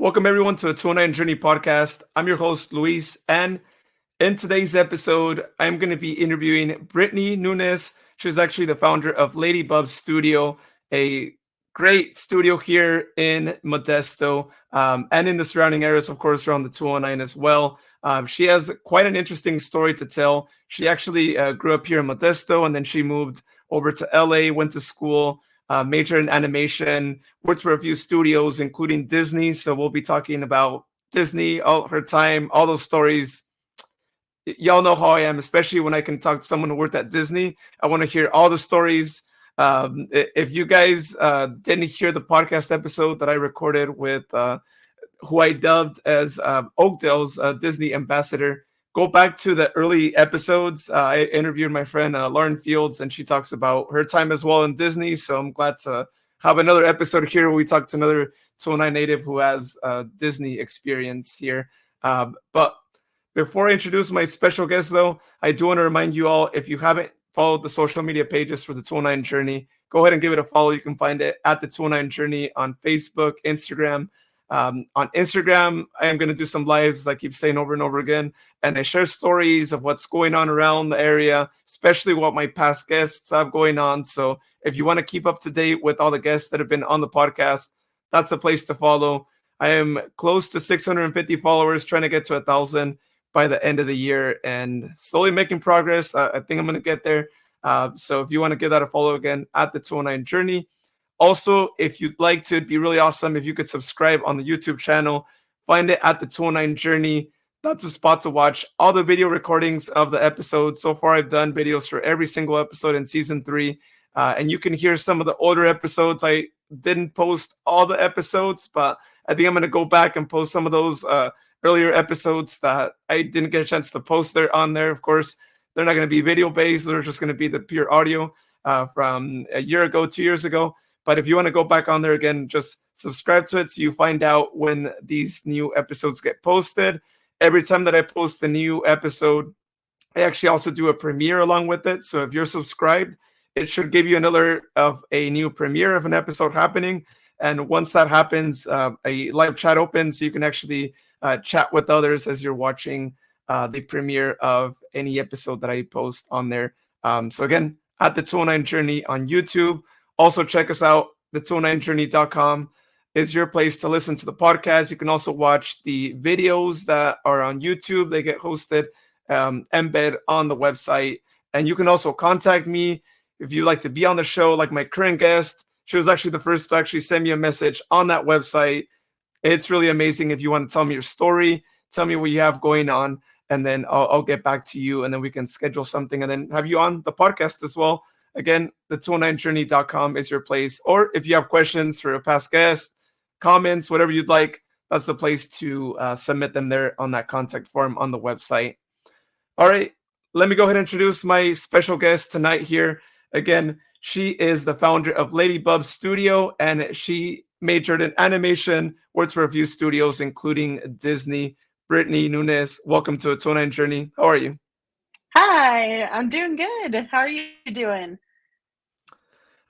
Welcome everyone to the 209 Journey podcast. I'm your host Luis, and in today's episode, I'm going to be interviewing Brittney Nunes. She's actually the founder of LadyBubs Studio, a great studio here in Modesto and in the surrounding areas, of course, around the 209 as well. She has quite an interesting story to tell. She actually grew up here in Modesto, and then she moved over to LA, went to school, majored in animation, worked for a few studios, including Disney. So we'll be talking about Disney, all her time, all those stories. Y'all know how I am, especially when I can talk to someone who worked at Disney. I want to hear all the stories. If you guys didn't hear the podcast episode that I recorded with who I dubbed as Oakdale's Disney ambassador, go back to the early episodes. I interviewed my friend Lauren Fields, and she talks about her time as well in Disney. So I'm glad to have another episode here where we talk to another 209 native who has Disney experience here. But before I introduce my special guest, though, I do want to remind you all, if you haven't followed the social media pages for the 209 Journey, go ahead and give it a follow. You can find it at the 209 Journey on Facebook, Instagram. On Instagram, I am going to do some lives, as I keep saying over and over again, and I share stories of what's going on around the area, especially what my past guests have going on. So if you want to keep up to date with all the guests that have been on the podcast, that's a place to follow. I am close to 650 followers, trying to get to 1,000 by the end of the year, and slowly making progress. I think I'm going to get there. So if you want to give that a follow again, at the 209 Journey. Also, if you'd like to, it'd be really awesome if you could subscribe on the YouTube channel. Find it at the 209 Journey. That's a spot to watch all the video recordings of the episode. So far, I've done videos for every single episode in season 3. And you can hear some of the older episodes. I didn't post all the episodes, but I think I'm going to go back and post some of those earlier episodes that I didn't get a chance to post there on there. Of course, they're not going to be video based. They're just going to be the pure audio from a year ago, 2 years ago. But if you want to go back on there again, just subscribe to it so you find out when these new episodes get posted. Every time that I post a new episode, I actually also do a premiere along with it. So if you're subscribed, it should give you an alert of a new premiere of an episode happening. And once that happens, a live chat opens, so you can actually chat with others as you're watching the premiere of any episode that I post on there. So again, at the 209 Journey on YouTube. Also, check us out. The 209journey.com is your place to listen to the podcast. You can also watch the videos that are on YouTube. They get hosted, embed on the website. And you can also contact me if you'd like to be on the show, like my current guest. She was actually the first to actually send me a message on that website. It's really amazing. If you want to tell me your story, tell me what you have going on, and then I'll get back to you, and then we can schedule something and then have you on the podcast as well. Again, the 209journey.com is your place. Or if you have questions for a past guest, comments, whatever you'd like, that's the place to submit them there on that contact form on the website. All right, let me go ahead and introduce my special guest tonight here. Again, she is the founder of LadyBubs Studio, and she majored in animation, worked for a few studios, including Disney. Brittney Nunes, welcome to a 209 Journey. How are you? Hi, I'm doing good. How are you doing?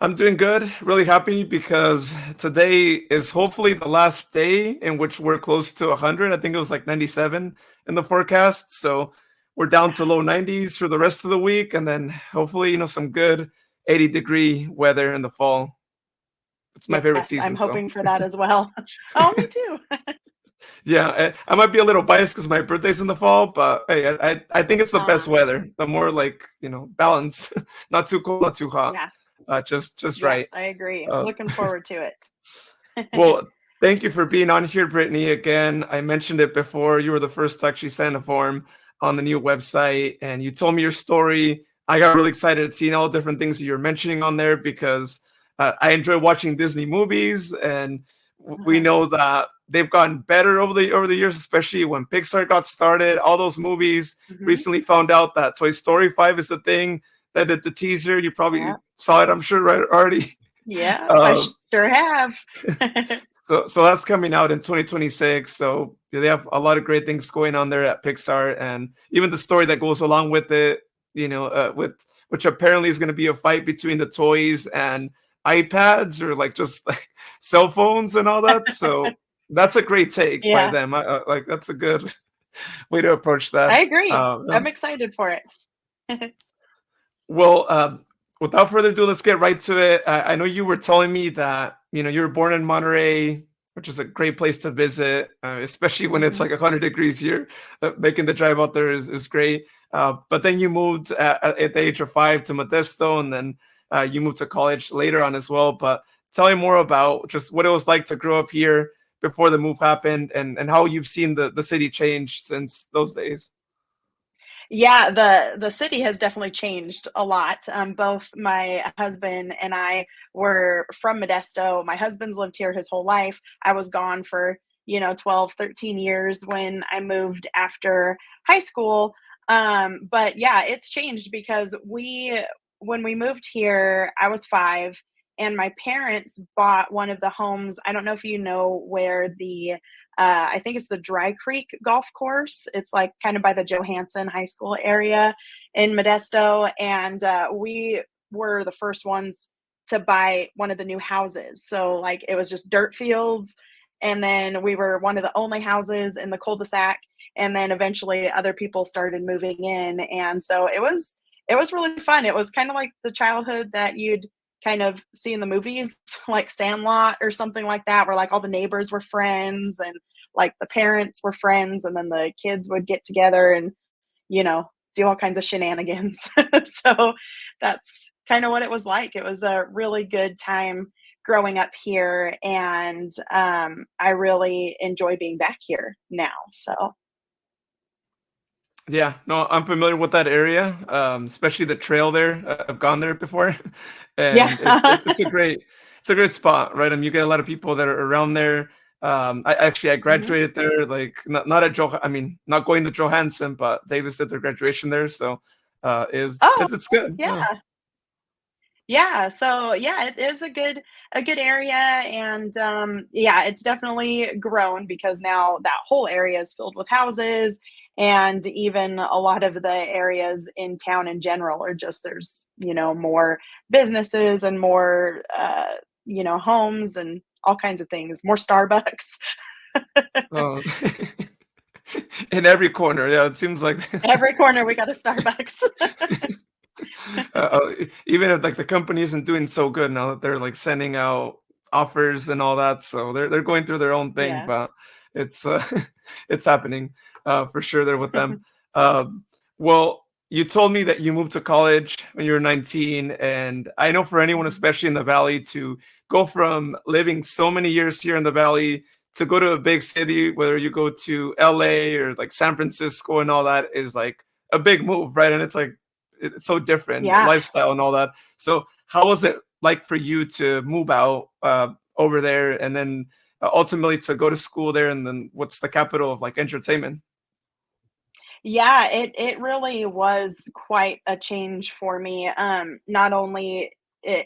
I'm doing good. Really happy because today is hopefully the last day in which we're close to 100. I think it was like 97 in the forecast. So we're down to low 90s for the rest of the week. And then hopefully, some good 80-degree weather in the fall. It's my favorite Yes, season. I'm hoping for that as well. Oh, me too. Yeah, I might be a little biased because my birthday's in the fall, but hey, I think it's the best weather. The more balanced, not too cold, not too hot, Yeah, just yes, right. I agree. Looking forward to it. Well, thank you for being on here, Brittney. Again, I mentioned it before. You were the first to actually sign a form on the new website, and you told me your story. I got really excited seeing all the different things that you're mentioning on there because I enjoy watching Disney movies, and we know that they've gotten better over the years, especially when Pixar got started. All those movies. Recently found out that Toy Story 5 is a thing. That the teaser, you probably saw it, I'm sure, right already. Yeah, I sure have. So that's coming out in 2026. So they have a lot of great things going on there at Pixar, and even the story that goes along with it. With which apparently is going to be a fight between the toys and iPads or just like cell phones and all that. So That's a great take by Yeah, them. Like that's a good way to approach that. I agree. Yeah. I'm excited for it. Well, without further ado, let's get right to it. I know you were telling me that you were born in Monterey, which is a great place to visit, especially when it's Mhm. like 100 degrees here. Making the drive out there is great. But then you moved at the age of 5 to Modesto, and then you moved to college later on as well. But tell me more about just what it was like to grow up here before the move happened, and how you've seen the city change since those days. Yeah, the city has definitely changed a lot. Both my husband and I were from Modesto. My husband's lived here his whole life. I was gone for, 12, 13 years when I moved after high school. But yeah, it's changed because when we moved here, I was 5 and my parents bought one of the homes. I don't know if you know where I think it's the Dry Creek Golf Course. It's like kind of by the Johansson High School area in Modesto. And we were the first ones to buy one of the new houses. So, like, it was just dirt fields. And then we were one of the only houses in the cul-de-sac. And then eventually other people started moving in. And so it was really fun. It was kind of like the childhood that you'd kind of see in the movies, like Sandlot or something like that, where like all the neighbors were friends and like the parents were friends, and then the kids would get together and you know do all kinds of shenanigans. So that's kind of what it was like. It was a really good time growing up here, and I really enjoy being back here now. So Yeah, no, I'm familiar with that area, especially the trail there. I've gone there before, and yeah. it's a great spot, right? You get a lot of people that are around there. I Mhm. graduated there, like not at I mean, not going to Johansson, but Davis did their graduation there, so Oh, it's good. yeah. Yeah, Yeah, so yeah, it is a good area, and yeah, it's definitely grown because now that whole area is filled with houses, and even a lot of the areas in town in general are just there's more businesses and more homes and all kinds of things, more Starbucks. uh, in every corner. Yeah, it seems like. Every corner we got a Starbucks. Even if like the company isn't doing so good now that they're like sending out offers and all that, so they're going through their own thing, Yeah. but it's it's happening for sure there with them. Um, well, you told me that you moved to college when you were 19, and I know for anyone, Mhm. especially in the valley, to go from living so many years here in the valley to go to a big city, whether you go to LA or like San Francisco and all that, is like a big move, right? And it's so different Yeah. lifestyle and all that. So how was it like for you to move out over there, and then ultimately to go to school there, and then what's the capital of like entertainment? Yeah, it really was quite a change for me. Not only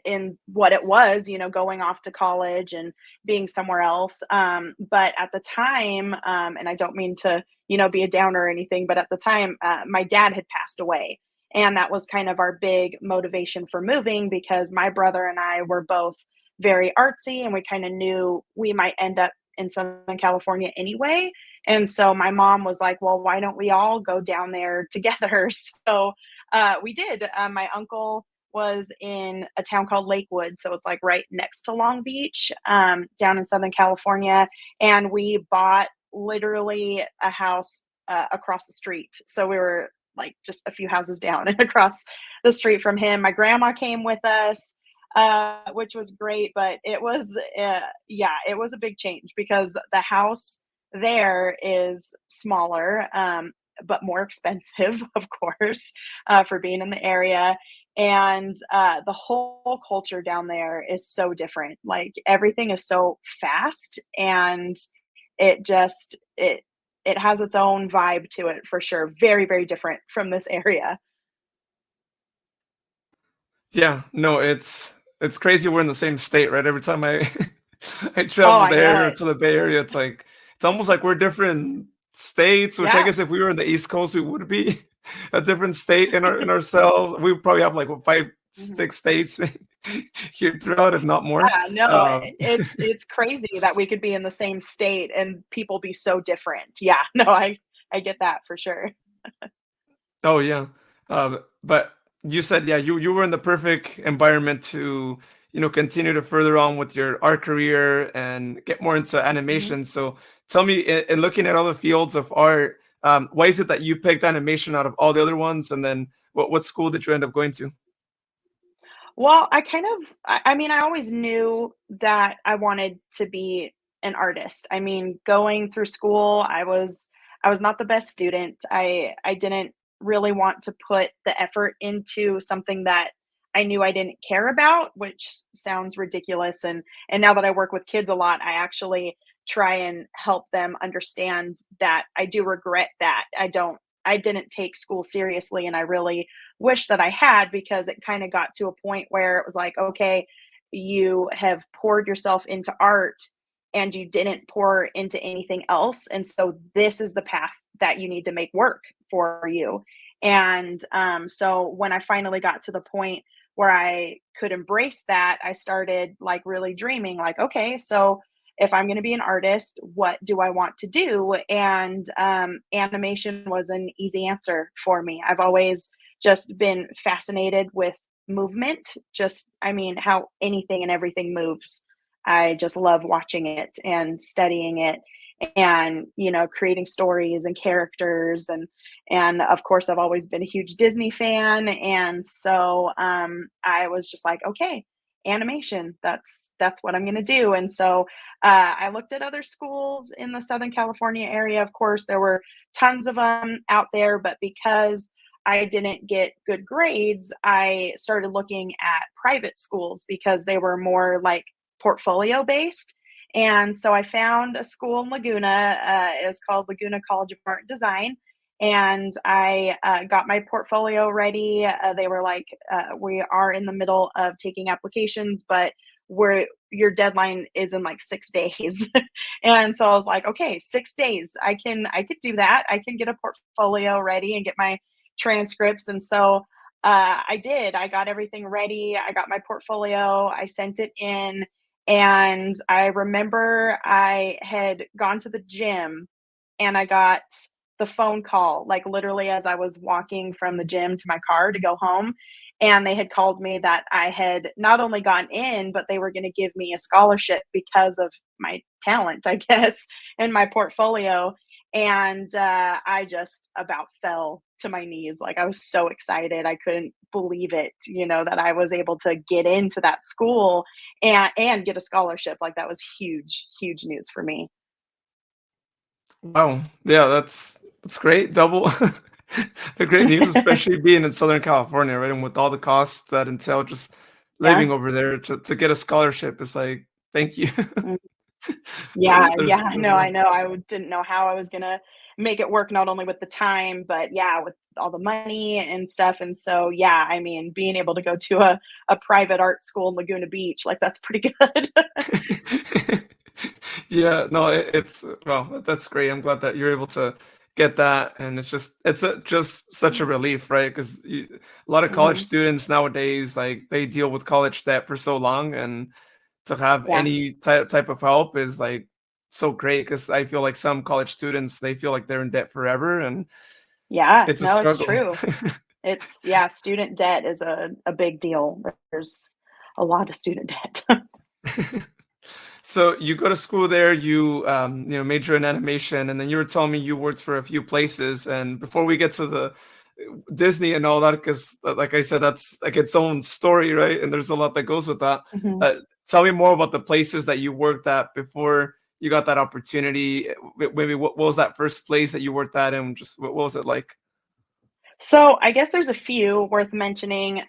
in what it was, going off to college and being somewhere else, but at the time, and I don't mean to, be a downer or anything, but at the time, my dad had passed away, and that was kind of our big motivation for moving because my brother and I were both very artsy, and we kind of knew we might end up in Southern California anyway, and so my mom was like, well, why don't we all go down there together? So we did. My uncle was in a town called Lakewood. So it's like right next to Long Beach, down in Southern California. And we bought literally a house across the street. So we were like just a few houses down and across the street from him. My grandma came with us. Which was great, but yeah, it was a big change because the house there is smaller, but more expensive, of course, for being in the area. And the whole culture down there is so different. Like everything is so fast, and it just it has its own vibe to it for sure. Very very different from this area. Yeah, no, it's crazy we're in the same state, right? Every time I I Oh, travel I know there it. to the Bay Area, it's almost like we're different states, which I Yeah. guess if we were in the East Coast, we would be a different state in ourselves. We would probably have like what, five, Mhm. 6 states. here throughout, if not more. Yeah, no, Um, it's crazy that we could be in the same state and people be so different. Yeah, no, I get that for sure. oh yeah, but you said yeah, you were in the perfect environment to continue to further on with your art career and get more into Mhm. animation. So tell me, in looking at all the fields of art, why is it that you picked animation out of all the other ones? And then what school did you end up going to? Well, I mean, I always knew that I wanted to be an artist. I mean, going through school, I was not the best student. I didn't really want to put the effort into something that I knew I didn't care about, which sounds ridiculous. And now that I work with kids a lot, I actually try and help them understand that I do regret that. I didn't take school seriously, and I really wish that I had, because it kind of got to a point where it was like, okay, you have poured yourself into art and you didn't pour into anything else. And so this is the path that you need to make work for you. And so when I finally got to the point where I could embrace that, I started like really dreaming, like, okay, so if I'm going to be an artist, what do I want to do? And animation was an easy answer for me. I've always just been fascinated with movement. Just, I mean, how anything and everything moves. I just love watching it and studying it, and creating stories and characters. And of course I've always been a huge Disney fan, and so I was just like, okay, animation, that's what I'm going to do. And so I looked at other schools in the Southern California area. Of course there were tons of them out there, but because I didn't get good grades, I started looking at private schools because they were more like portfolio based. And so I found a school in Laguna. It was called Laguna College of Art and Design. And I got my portfolio ready. They were like, we are in the middle of taking applications, but your deadline is in like 6 days. And so I was like, okay, 6 days. I could do that. I can get a portfolio ready and get my transcripts. And so I did. I got everything ready. I got my portfolio. I sent it in. And I remember I had gone to the gym and I got the phone call, like literally as I was walking from the gym to my car to go home. And they had called me that I had not only gotten in, but they were going to give me a scholarship because of my talent, I guess, and my portfolio. And I just about fell to my knees. Like I was so excited. I couldn't believe it, that I was able to get into that school and get a scholarship. Like that was huge, huge news for me. Wow, yeah, that's great. Double the great news, especially being in Southern California, right? And with all the costs that entail just Yeah. living over there to get a scholarship, it's like, thank you. Mm. Yeah, yeah, There's a I lot. know. Didn't know how I was gonna make it work, not only with the time, but yeah, with all the money and stuff. And so, yeah, I mean, being able to go to a private art school in Laguna Beach, like that's pretty good. Yeah, no, it's well, that's great. I'm glad that you're able to get that, and just such a relief, right? Because a lot of college Hmm. students nowadays, like they deal with college debt for so long, and to have Yeah, any type of help is like so great. Because I feel like some college students they feel like they're in debt forever, and yeah, it's a no, it's struggle. true. It's yeah, student debt is a big deal. There's a lot of student debt. So you go to school there, major in animation, and then you were telling me you worked for a few places. And before we get to the Disney and all that, because like I said, that's like its own story, right? And there's a lot that goes with that. Mhm. Tell me more about the places that you worked at before you got that opportunity. Maybe what was that first place that you worked at, and just what was it like? So I guess there's a few worth mentioning.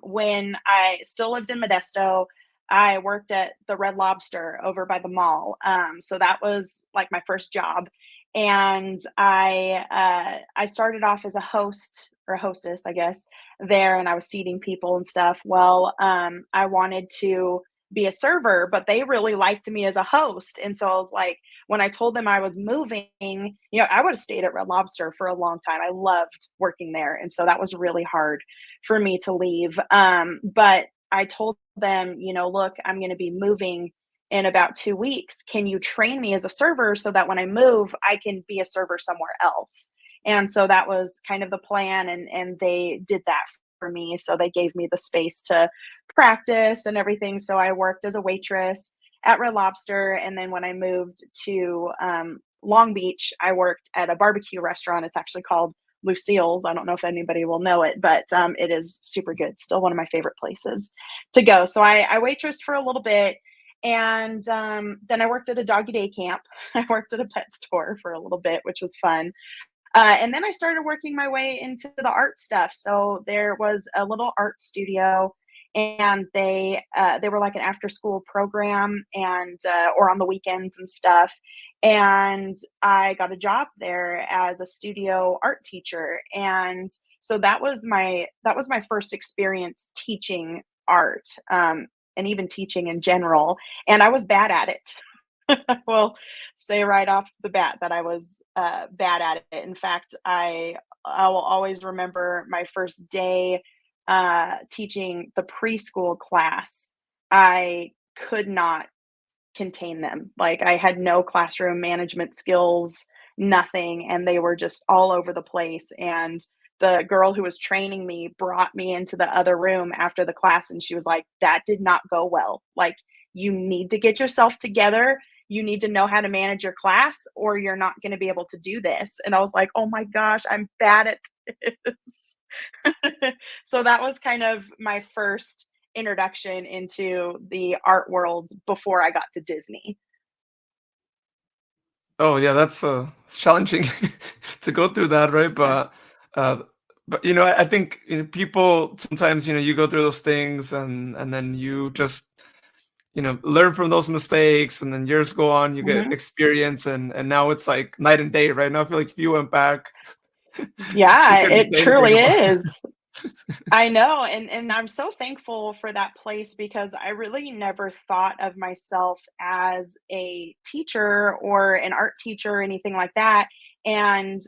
When I still lived in Modesto, I worked at the Red Lobster over by the mall. So that was like my first job, and I started off as a host or a hostess, I guess, there, and I was seating people and stuff. Well, I wanted to be a server, but they really liked me as a host, and so I was like, when I told them I was moving, I would have stayed at Red Lobster for a long time. I loved working there. And so that was really hard for me to leave. But I told them, look, I'm going to be moving in about 2 weeks. Can you train me as a server so that when I move, I can be a server somewhere else? And so that was kind of the plan. And they did that for me. So they gave me the space to practice and everything. So I worked as a waitress at Red Lobster. And then when I moved to Long Beach, I worked at a barbecue restaurant. It's actually called Lucille's. I don't know if anybody will know it, but it is super good. Still one of my favorite places to go. So I waitressed for a little bit. And then I worked at a doggy day camp. I worked at a pet store for a little bit, which was fun. And then I started working my way into the art stuff. So there was a little art studio, and they were like an after school program, and or on the weekends and stuff. And I got a job there as a studio art teacher, and so that was my first experience teaching art, and even teaching in general. And I was bad at it. I will say right off the bat that I was bad at it. In fact, I will always remember my first day teaching the preschool class. I could not contain them. Like, I had no classroom management skills, nothing, and they were just all over the place. And the girl who was training me brought me into the other room after the class, and she was like, "That did not go well. Like, you need to get yourself together. You need to know how to manage your class, or you're not going to be able to do this." And I was like, "Oh my gosh, I'm bad at this." So that was kind of my first introduction into the art world before I got to Disney. Oh yeah, that's it's challenging to go through that, right? Yeah. Uh, but I think people sometimes you go through those things, and then you just learn from those mistakes, and then years go on, you get Mhm. experience, and now it's like night and day, right? Now I feel like if you went back, you Yeah, couldn't it say anything truly about. is. I know, and I'm so thankful for that place because I really never thought of myself as a teacher or an art teacher or anything like that. And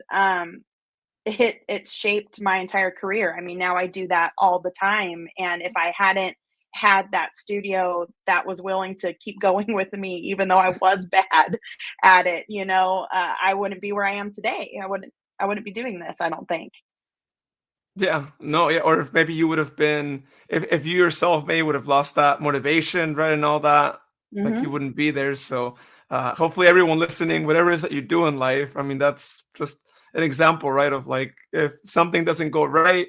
it shaped my entire career. I mean, now I do that all the time. And if I hadn't had that studio that was willing to keep going with me, even though I was bad at it, I wouldn't be where I am today. I wouldn't be doing this, I don't think. Yeah, no, yeah, or if maybe you would have been, if you yourself maybe would have lost that motivation, right, and all that, like you Hmm. wouldn't be there. So hopefully everyone listening, whatever it is that you do in life, I mean, that's just an example, right? Of like if something doesn't go right,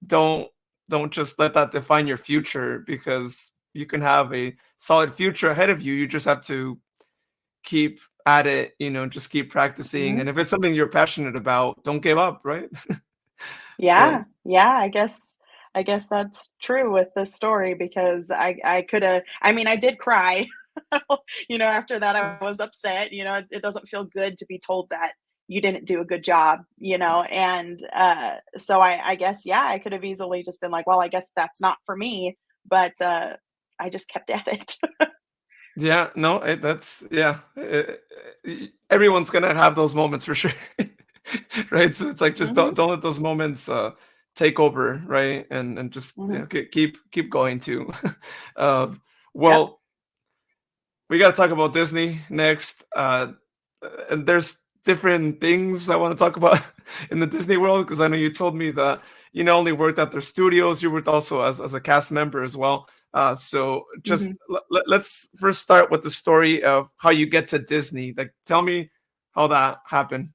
don't don't just let that define your future, because you can have a solid future ahead of you. You just have to keep at it, just keep practicing. Hmm. And if it's something you're passionate about, don't give up, right? Yeah, So yeah, I guess that's true with this story because I coulda, I mean, I did cry. After that I was upset. It doesn't feel good to be told that you didn't do a good job, and so I guess, yeah, I could have easily just been like, well, I guess that's not for me, but I just kept at it. yeah, no, that's yeah. Everyone's gonna have those moments for sure, right? So it's like just don't Hmm. don't let those moments take over, right? And just Hmm. keep going too. Yep. Well, we got to talk about Disney next. And there's different things I want to talk about in the Disney world, because I know you told me that you not only worked at their studios, you worked also as a cast member as well. So just Hmm. let's first start with the story of how you get to Disney. Like, tell me how that happened.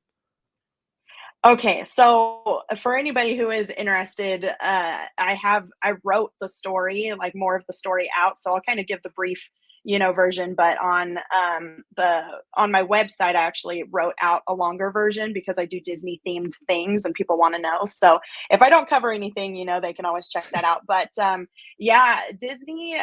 Okay, so for anybody who is interested, I wrote the story, like more of the story out. So I'll kind of give the brief, version. But on my website, I actually wrote out a longer version because I do Disney themed things and people want to know. So if I don't cover anything, they can always check that out. But yeah, Disney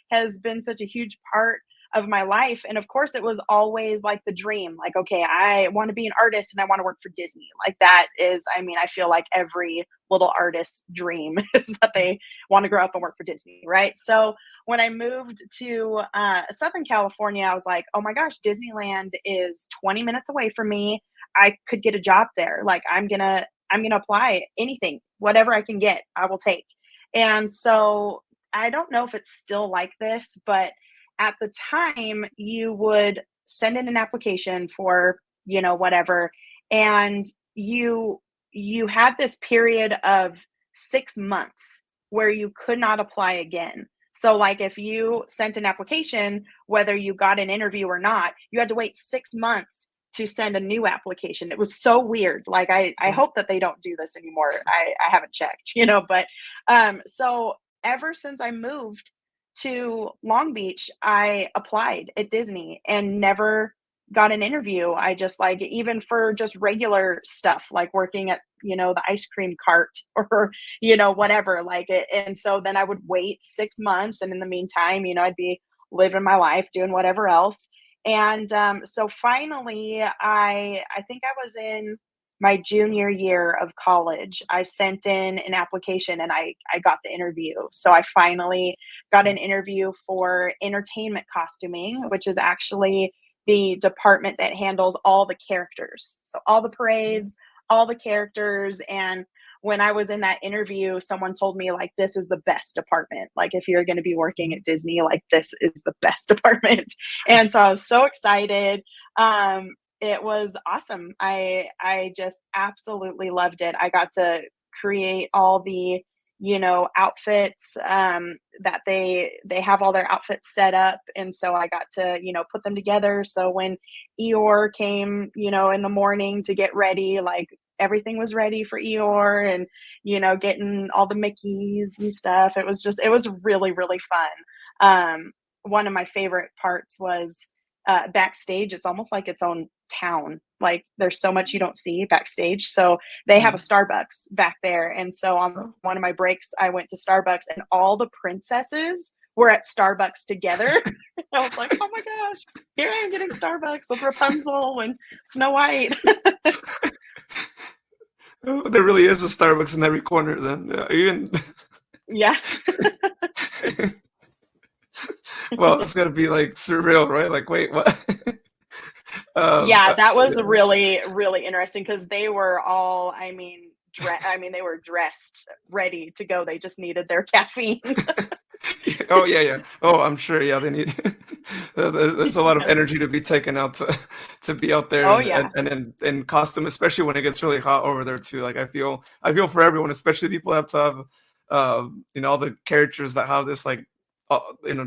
has been such a huge part of my life. And of course, it was always like the dream, like, okay, I want to be an artist and I want to work for Disney. Like, that is, I mean, I feel like every little artist's dream is that they want to grow up and work for Disney, right? So when I moved to Southern California, I was like, oh my gosh, Disneyland is 20 minutes away from me. I could get a job there. Like, I'm gonna apply anything, whatever I can get, I will take. And so I don't know if it's still like this, but at the time you would send in an application for, whatever, and you you had this period of 6 months where you could not apply again. So like if you sent an application, whether you got an interview or not, you had to wait 6 months to send a new application. It was so weird. Like I Oh, hope that they don't do this anymore. I haven't checked, but so ever since I moved to Long Beach, I applied at Disney and never got an interview. I just like, even for just regular stuff, like working at, the ice cream cart or, whatever, like it. And so then I would wait 6 months. And in the meantime, I'd be living my life, doing whatever else. And so finally, I think I was in my junior year of college. I sent in an application and I got the interview. So I finally got an interview for entertainment costuming, which is actually the department that handles all the characters. So all the parades, all the characters. And when I was in that interview, someone told me, like, this is the best department. Like, if you're going to be working at Disney, like, this is the best department. And so I was so excited. It was awesome. I just absolutely loved it. I got to create all the, outfits, that they have all their outfits set up, and so I got to, put them together. So when Eeyore came, in the morning to get ready, like, everything was ready for Eeyore, and getting all the Mickeys and stuff. It was really, really fun. One of my favorite parts was backstage. It's almost like its own town. Like, there's so much you don't see backstage. So they have a mm. Starbucks back there. And so on Oh. one of my breaks, I went to Starbucks and all the princesses were at Starbucks together. I was like, oh my gosh, here I am getting Starbucks with Rapunzel and Snow White. Oh, there really is a Starbucks in every corner then. Even Yeah. well, it's gotta be like surreal, right? Like, wait, what? Yeah, that was Yeah. really, really interesting because they were all, they were dressed, ready to go. They just needed their caffeine. Oh yeah, yeah. Oh, I'm sure. Yeah, they need. There's a lot of Yeah. energy to be taken out to be out there Oh, and yeah. in costume, especially when it gets really hot over there too. Like I feel for everyone, especially people have to have, all the characters that have this like,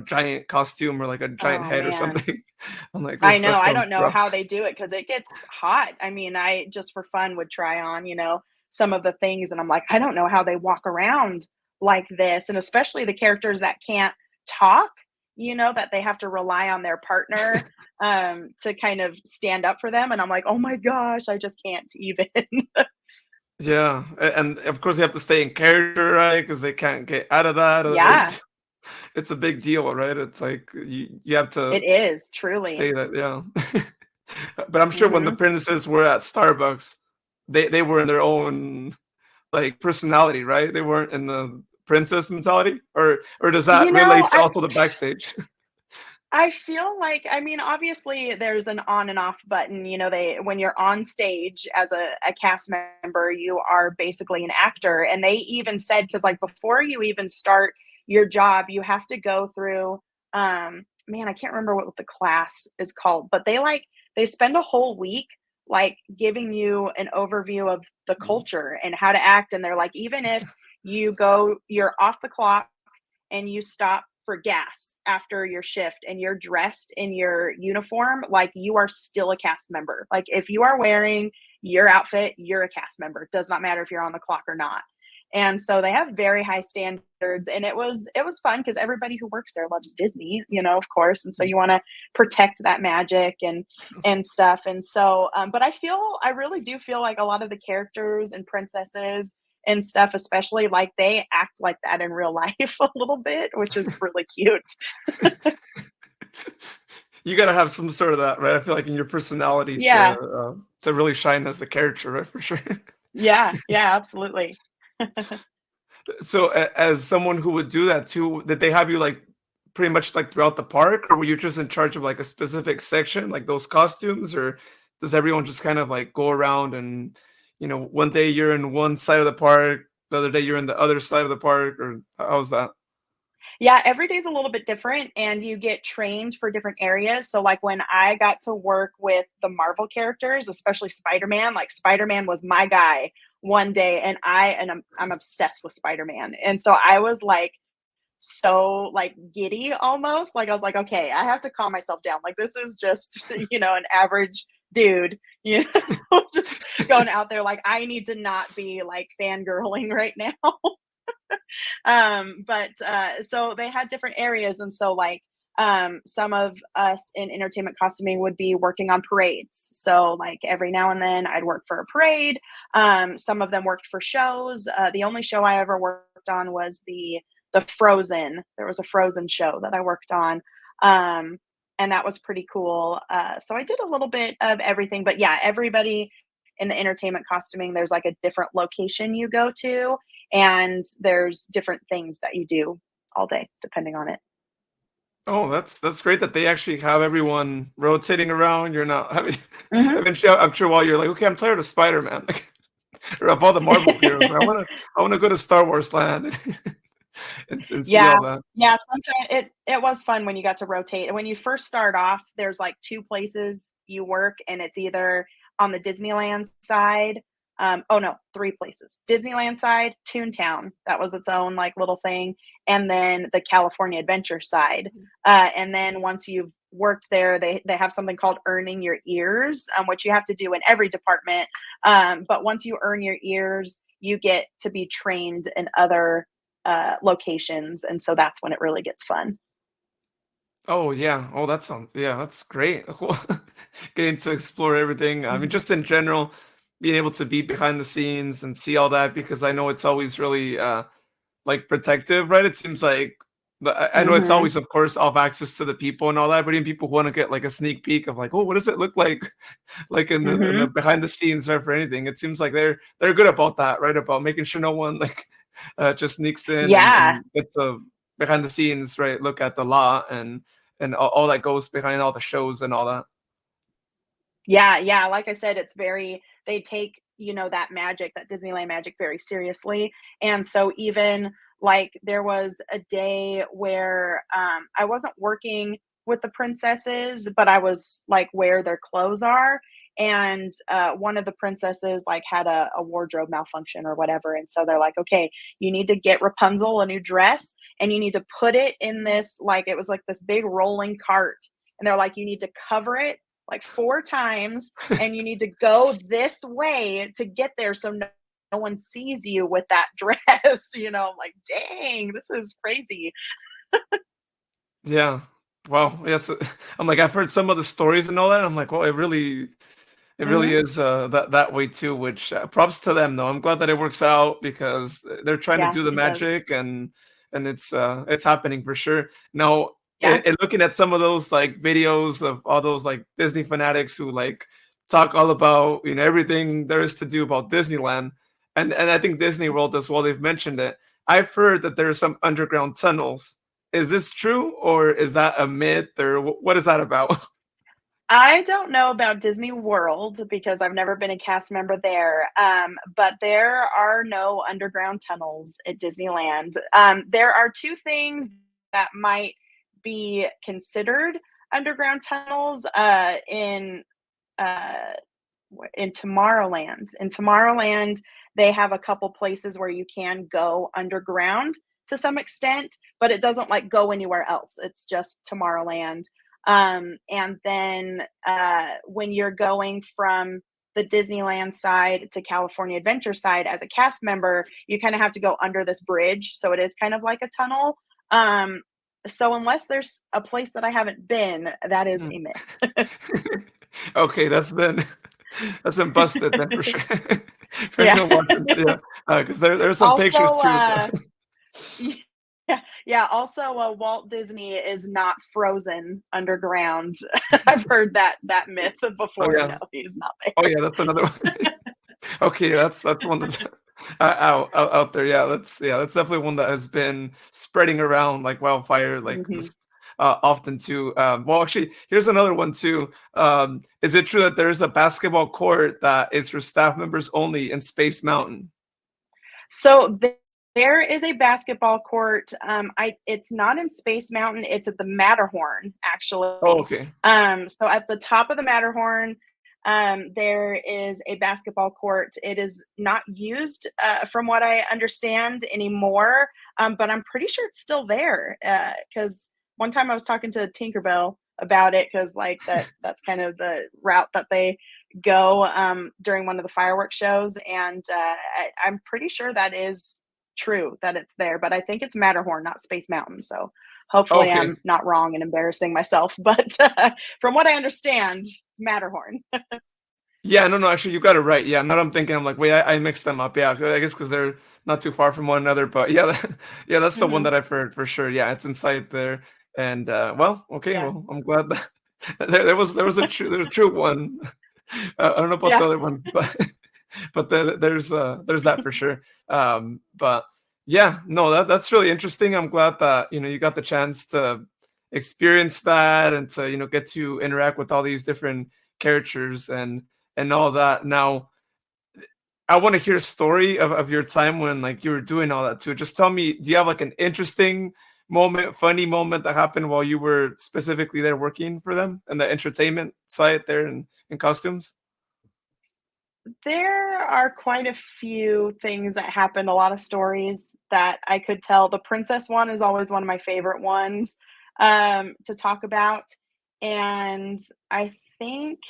giant costume or like a giant Oh, head or man. something. I'm like, I oof, know, that I sounds don't know rough. how they do it because it gets hot. I just for fun would try on, some of the things, and I'm like, I don't know how they walk around like this, and especially the characters that can't talk, that they have to rely on their partner, to kind of stand up for them, and I'm like, "Oh my gosh, I just can't even." Yeah, and of course they have to stay in character, right? Because they can't get out of that. Yeah, It's a big deal, right? It's like you have it to is, truly. stay that, yeah. But I'm sure when the Mhm. princesses were at Starbucks, they were in their own like personality, right? They weren't in the princess mentality, or does that You relate know, to also the backstage? I feel like, obviously there's an on and off button, they when you're on stage as a cast member, you are basically an actor. And they even said, because like before you even start your job, you have to go through, man, I can't remember what the class is called, but they spend a whole week like giving you an overview of the Mhm. culture and how to act. And they're like, even if you're off the clock and you stop for gas after your shift and you're dressed in your uniform, like, you are still a cast member. Like, if you are wearing your outfit, you're a cast member. It does not matter if you're on the clock or not. And so they have very high standards, and it was fun because everybody who works there loves Disney, of course, and so you want to protect that magic and stuff. And so, but I really do feel like a lot of the characters and princesses and stuff, especially, like, they act like that in real life a little bit, which is really cute. You gotta have some sort of that, right? I feel like in your personality Yeah. to really shine as the character, right? For sure. Yeah. Yeah, absolutely. So, as someone who would do that too, did they have you like pretty much like throughout the park, or were you just in charge of like a specific section, like those costumes, or does everyone just kind of like go around and one day you're in one side of the park, the other day you're in the other side of the park, or how's that? Yeah, every day's a little bit different and you get trained for different areas. So like when I got to work with the Marvel characters, especially Spider-Man, like Spider-Man was my guy one day and I'm obsessed with Spider-Man. And so I was like so like giddy almost. Like I was like, okay, I have to calm myself down. Like this is just, an average dude, just going out there. Like I need to not be like fangirling right now. But so they had different areas, and so like some of us in entertainment costuming would be working on parades. So like every now and then I'd work for a parade. Some of them worked for shows. The only show I ever worked on was the Frozen. There was a Frozen show that I worked on. And that was pretty cool. So I did a little bit of everything, but yeah, everybody in the entertainment costuming, there's like a different location you go to, and there's different things that you do all day depending on it. Oh, that's great that they actually have everyone rotating around. You're not having Hmm. eventually after a while you're like, okay, I'm tired of Spider-Man. Like, or of all the Marvel heroes. I wanna go to Star Wars land and see Yeah, all that. yeah, sometimes it was fun when you got to rotate, and when you first start off, there's, like, 2 places you work, and it's either on the Disneyland side, oh, no, 3 places. Disneyland side, Toontown, that was its own, like, little thing, and then the California Adventure side, and then once you've worked there, they have something called earning your ears, which you have to do in every department, but once you earn your ears, you get to be trained in other locations, and so that's when it really gets fun. Oh yeah. Oh, that sounds yeah, that's great. Cool. Getting to explore everything. I mean, Mhm. just in general, being able to be behind the scenes and see all that because I know it's always really like protective, right? It seems like I know it's Mhm. always, of course, off access to the people and all that, but even people who want to get like a sneak peek of like, oh, what does it look like, like in the Mhm. behind the scenes, right? For anything, it seems like they're good about that, right? About making sure no one like just sneaks in Yeah. and gets a behind the scenes, right? Look at the lot and all that goes behind all the shows and all that. Yeah, yeah, like I said, it's very they take, that magic, that Disneyland magic very seriously, and so even, like, there was a day where, I wasn't working with the princesses, but I was, like, where their clothes are, and, one of the princesses, like, had a wardrobe malfunction or whatever, and so they're like, "Okay, you need to get Rapunzel a new dress, and you need to put it in this" like, it was like this big rolling cart, and they're like, "You need to cover it like 4 times, and you need to go this way to get there so no one sees you with that dress." I'm like, "Dang, this is crazy." Yeah. Wow. Yes. I'm like I've heard some of the stories and all that. I'm like, well, it really Mhm. is that way too. Which props to them though. I'm glad that it works out because they're trying to Yeah, do the it does. magic and it's happening for sure. Now, Yeah. in looking at some of those like videos of all those like Disney fanatics who like talk all about everything there is to do about Disneyland, and I think Disney World as well. They've mentioned it. I've heard that there are some underground tunnels. Is this true or is that a myth or what is that about? I don't know about Disney World because I've never been a cast member there, but there are no underground tunnels at Disneyland. There are 2 things that might be considered underground tunnels, uh, in Tomorrowland. In Tomorrowland, they have a couple places where you can go underground to some extent, but it doesn't like go anywhere else. It's just Tomorrowland. And then when you're going from the Disneyland side to California Adventure side as a cast member, you kind of have to go under this bridge. So it is kind of like a tunnel. So unless there's a place that I haven't been, that is Hmm. a myth. Okay, that's been busted then for sure. For Yeah. anyone watching, yeah, because there's some pictures Also, too. yeah, yeah, also, Walt Disney is not frozen underground. I've heard that myth Oh before. yeah, No, he's not oh there. yeah, that's another one. Okay, that's one that's out there. Yeah, that's definitely one that has been spreading around like wildfire, like Mhm. this often too. Well, actually, here's another one too. Is it true that there is a basketball court that is for staff members only in Space Mountain? So there is a basketball court. It's not in Space Mountain. It's at the Matterhorn, Oh, actually. okay. So at the top of the Matterhorn, there is a basketball court. It is not used, from what I understand, anymore. But I'm pretty sure it's still there. Because one time I was talking to Tinkerbell about it, because like that's kind of the route that they go during one of the fireworks shows, and I'm pretty sure that is true that it's there, but I think it's Matterhorn, not Space Mountain. So hopefully Okay. I'm not wrong and embarrassing myself. But from what I understand, it's Matterhorn. Yeah, no, no, actually, you got it right. Yeah, now that I'm thinking, I'm like, wait, I mixed them up. Yeah, I guess because they're not too far from one another. But yeah, yeah, that's the one Hmm. that I've heard for sure. Yeah, it's inside there. And well, okay, Yeah. well, I'm glad that there was a true one. I don't know about Yeah. the other one, but there's that for sure. But yeah, no, that's really interesting. I'm glad that you got the chance to experience that and to get to interact with all these different characters and all that. Now, I want to hear a story of your time when like you were doing all that too. Just tell me, do you have like an interesting moment, funny moment that happened while you were specifically there working for them and the entertainment side there in costumes? There are quite a few things that happened, a lot of stories that I could tell. The princess one is always one of my favorite ones to talk about. And I think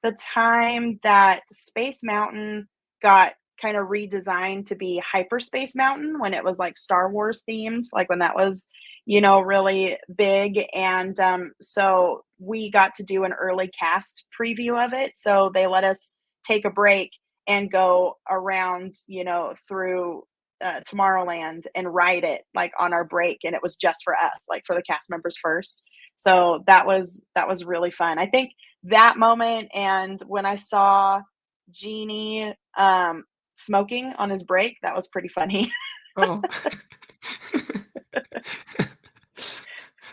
the time that Space Mountain got kind of redesigned to be Hyperspace Mountain, when it was like Star Wars themed, like when that was, really big. And so we got to do an early cast preview of it. So they let us take a break and go around, through Tomorrowland and ride it like on our break, and it was just for us, like for the cast members first. So that was really fun. I think that moment, and when I saw Genie smoking on his break, that was pretty funny. Oh.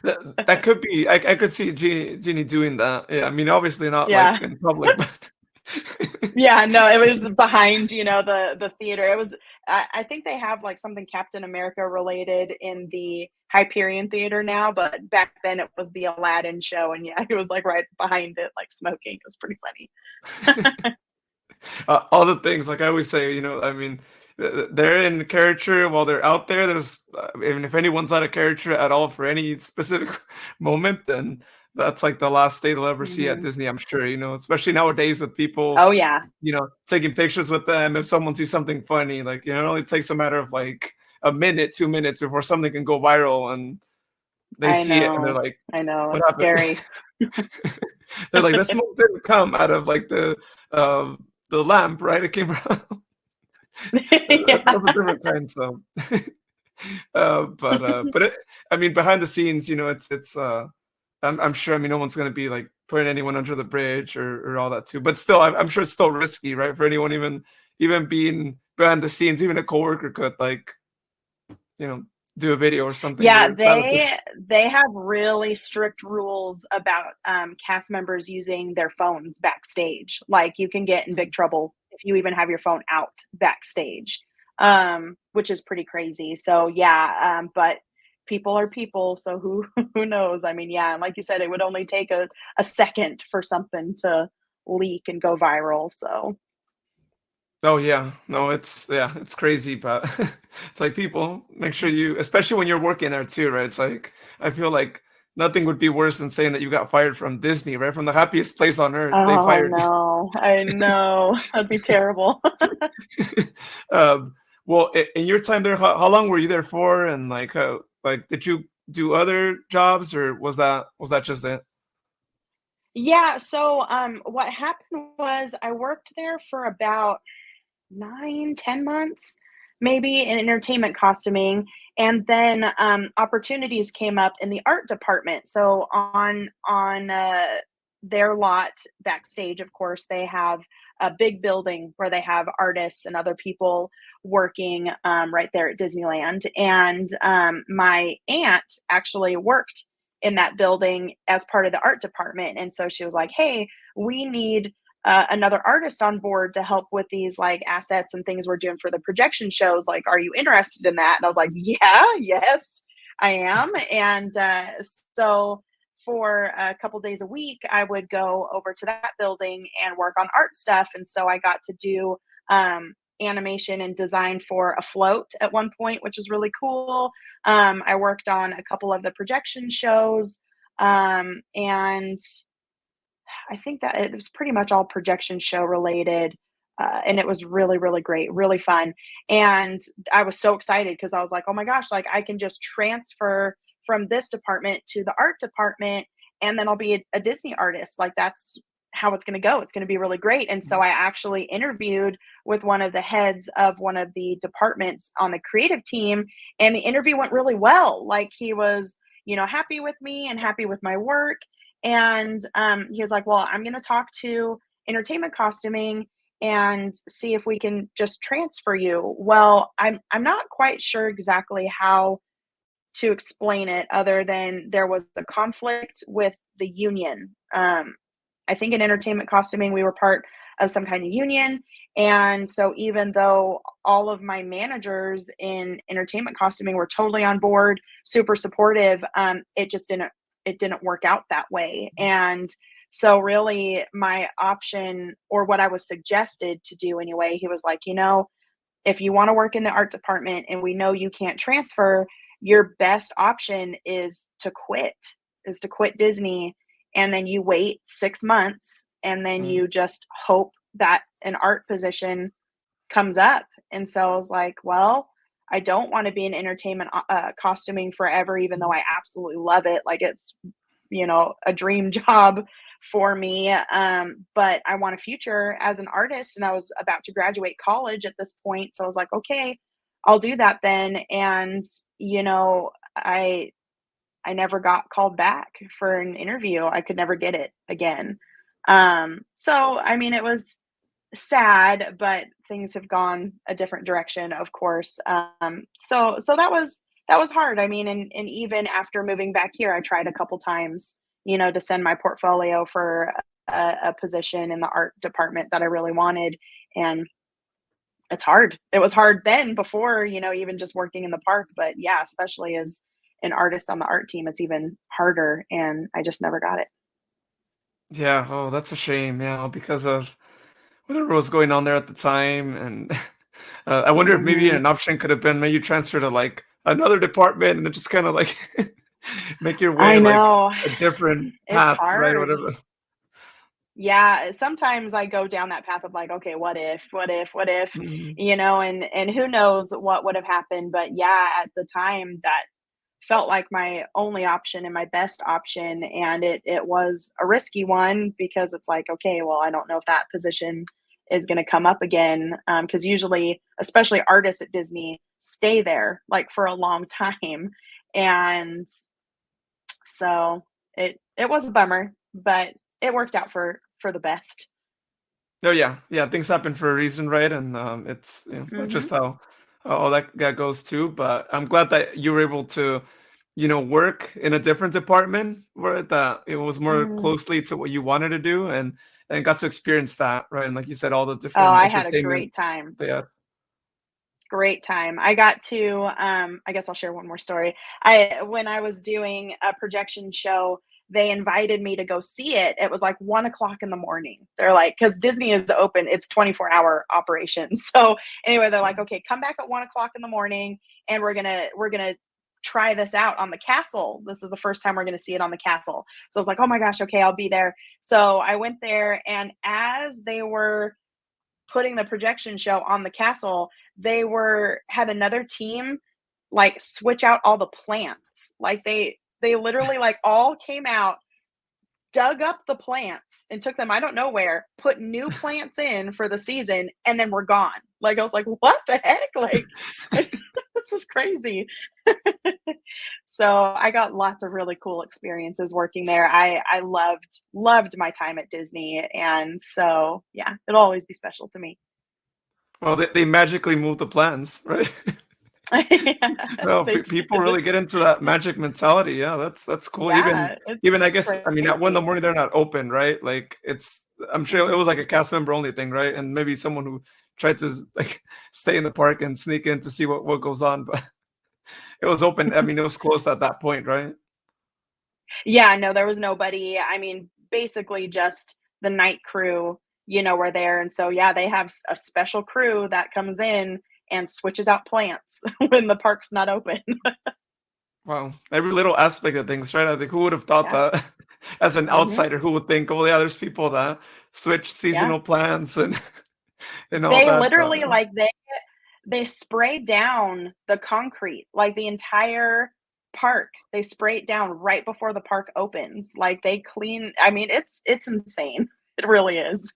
That could be. I could see Genie doing that. Yeah, I mean, obviously not like Yeah. in public, but Yeah, no, it was behind, the theater. It was I think they have like something Captain America related in the Hyperion Theater now, but back then it was the Aladdin show, and yeah, he was like right behind it, like smoking. It was pretty funny. all the things like I always say, I mean, they're in character while they're out there. There's even if anyone's out of character at all for any specific moment, then that's like the last day they'll ever see at Hmm. Disney. I'm sure, especially nowadays with people, Oh yeah, taking pictures with them. If someone sees something funny, like it only takes a matter of like a minute, 2 minutes before something can go viral, and they I see it and they're know, like, I know, "What it's happened?" scary. They're like, "The smoke didn't come out of like the lamp, right? It came from Yeah, of a different kind." So, but I mean, behind the scenes, I'm sure. I mean, no one's gonna be like putting anyone under the bridge or all that too. But still, I'm sure it's still risky, right? For anyone even being behind the scenes, even a coworker could like you know do a video or something yeah. there. It's not official. They have really strict rules about cast members using their phones backstage. Like you can get in big trouble if you even have your phone out backstage, which is pretty crazy. So yeah, but people are people, so who who knows? I mean, yeah, and like you said, it would only take a second for something to leak and go viral. So Oh yeah, no, it's crazy, but it's like people make sure you, especially when you're working there too, right? It's like I feel like nothing would be worse than saying that you got fired from Disney, right? From the happiest place on earth, they oh fired you. no, I know that'd be terrible. um, well, in your time there, how long were you there for? And like did you do other jobs, or was that just it? Yeah, so, what happened was I worked there for about 9, 10 months, maybe in entertainment costuming, and then, opportunities came up in the art department. So on their lot backstage, of course, they have a big building where they have artists and other people working, right there at Disneyland, and, my aunt actually worked in that building as part of the art department, and so she was like, "Hey, we need another artist on board to help with these like assets and things we're doing for the projection shows. Like, are you interested in that? And I was like, yeah, yes, I am. And so for a couple days a week, I would go over to that building and work on art stuff. And so I got to do animation and design for a float at one point, which was really cool. I worked on a couple of the projection shows. And I think that it was pretty much all projection show related. And it was really, really great, really fun. And I was so excited because I was like, oh my gosh, like I can just transfer from this department to the art department and then I'll be a Disney artist. Like that's how it's going to go. It's going to be really great. And so I actually interviewed with one of the heads of one of the departments on the creative team, and the interview went really well. Like he was, happy with me and happy with my work. And he was like, well, I'm going to talk to entertainment costuming and see if we can just transfer you. Well, I'm not quite sure exactly how to explain it other than there was a conflict with the union. I think in entertainment costuming, we were part of some kind of union. And so even though all of my managers in entertainment costuming were totally on board, super supportive, it didn't work out that way. And so really my option, or what I was suggested to do anyway, he was like, if you want to work in the art department and we know you can't transfer, your best option is to quit Disney. And then you wait 6 months and then you just hope that an art position comes up. And so I was like, well, I don't want to be in entertainment costuming forever, even though I absolutely love it. Like it's, a dream job for me. But I want a future as an artist, and I was about to graduate college at this point. So I was like, okay, I'll do that then. And, I never got called back for an interview. I could never get it again. So, I mean, it was sad, but things have gone a different direction, of course. So that was hard. I mean, and even after moving back here, I tried a couple times, to send my portfolio for a position in the art department that I really wanted. And it's hard. It was hard then before, even just working in the park, but yeah, especially as an artist on the art team, it's even harder. And I just never got it. Yeah. Oh, that's a shame. Yeah, because of whatever was going on there at the time, and I wonder if maybe Hmm. an option could have been maybe transfer to like another department and then just kind of like make your way I like know. a different It's path, right? Or hard. whatever. Yeah, sometimes I go down that path of like, okay, what if, Mhm. and who knows what would have happened. But yeah, at the time that felt like my only option and my best option. And it was a risky one because it's like, okay, well, I don't know if that position is going to come up again. Because usually, especially artists at Disney, stay there like for a long time. And so it was a bummer, but it worked out for the best. Oh yeah, yeah. Things happen for a reason, right? And it's that's Hmm. just how all that goes too. But I'm glad that you were able to, work in a different department where that it was more Hmm. closely to what you wanted to do, and got to experience that, right? And like you said, all the Oh, different I had a entertainment great time. they had. Great time. I got to, I guess I'll share one more story. When I was doing a projection show, they invited me to go see it. It was like 1 o'clock in the morning. They're like, because Disney is open, it's 24-hour operation. So anyway, they're like, okay, come back at 1 o'clock in the morning, and we're gonna try this out on the castle. This is the first time we're gonna see it on the castle. So I was like, oh my gosh, okay, I'll be there. So I went there, and as they were putting the projection show on the castle, they were had another team like switch out all the plants. Like they literally like all came out, dug up the plants and took them I don't know where, put new plants in for the season, and then we're gone. Like I was like, "What the heck?" Like this is crazy. So I got lots of really cool experiences working there. I loved my time at Disney, and so yeah, it'll always be special to me. Well, they magically move the plans, right? Yeah, No, they people did. really get into that magic mentality. Yeah, that's cool. Even Yeah, even I it's guess I mean at 1 in the crazy. morning they're not open, right? Like it's I'm sure it was like a cast member only thing, right? And maybe someone who tried to like stay in the park and sneak in to see what goes on, but it was open. I mean, it was closed at that point, right? Yeah, no, there was nobody. I mean, basically just the night crew, were there, and so, yeah, they have a special crew that comes in and switches out plants when the park's not open. Wow, every little aspect of things, right? I think who would have thought Yeah. that as an Mhm. outsider, who would think, oh yeah, there's people that switch Yeah. seasonal plants and and all They that. literally, like, they spray down the concrete, like, the entire park. They spray it down right before the park opens. Like, they clean I mean, it's insane. It really is.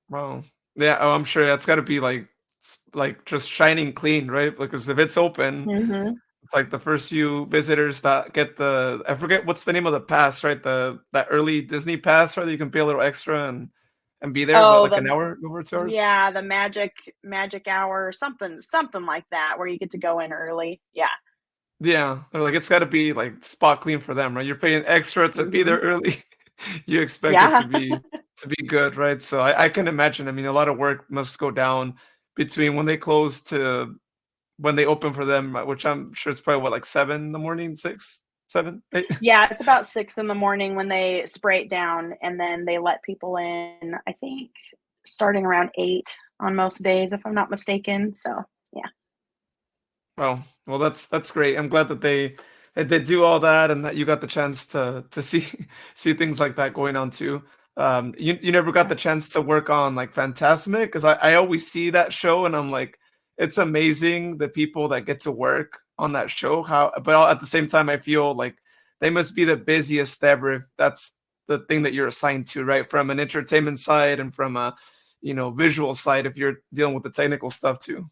Wow. Yeah, oh, I'm sure that's got to be like like just shining clean, right? Because if it's open, Mhm. it's like the first few visitors that get the I forget what's the name of the pass, right? The that early Disney pass, right? You can pay a little extra and be there, what, Oh, like an the hour, over 2 hours? yeah, the magic hour or something like that where you get to go in early. Yeah. Yeah, they're like, it's gotta be, like, spot clean for them, right? You're paying extra to be there Mhm. early. You expect it Yeah. to be good, right? So I can imagine, I mean, a lot of work must go down between when they close to when they open for them, which I'm sure it's probably, what, like 7 in the morning, 6, 7, 8? Yeah, it's about 6 in the morning when they spray it down, and then they let people in, I think, starting around 8 on most days, if I'm not mistaken, so, yeah. Well, that's great. I'm glad that they do all that and that you got the chance to see see things like that going on too. You never got Yeah. the chance to work on like Fantasmic because I always see that show and I'm like, it's amazing the people that get to work on that show. How, but at the same time, I feel like they must be the busiest ever if that's the thing that you're assigned to, right? From an entertainment side and from a visual side, if you're dealing with the technical stuff too.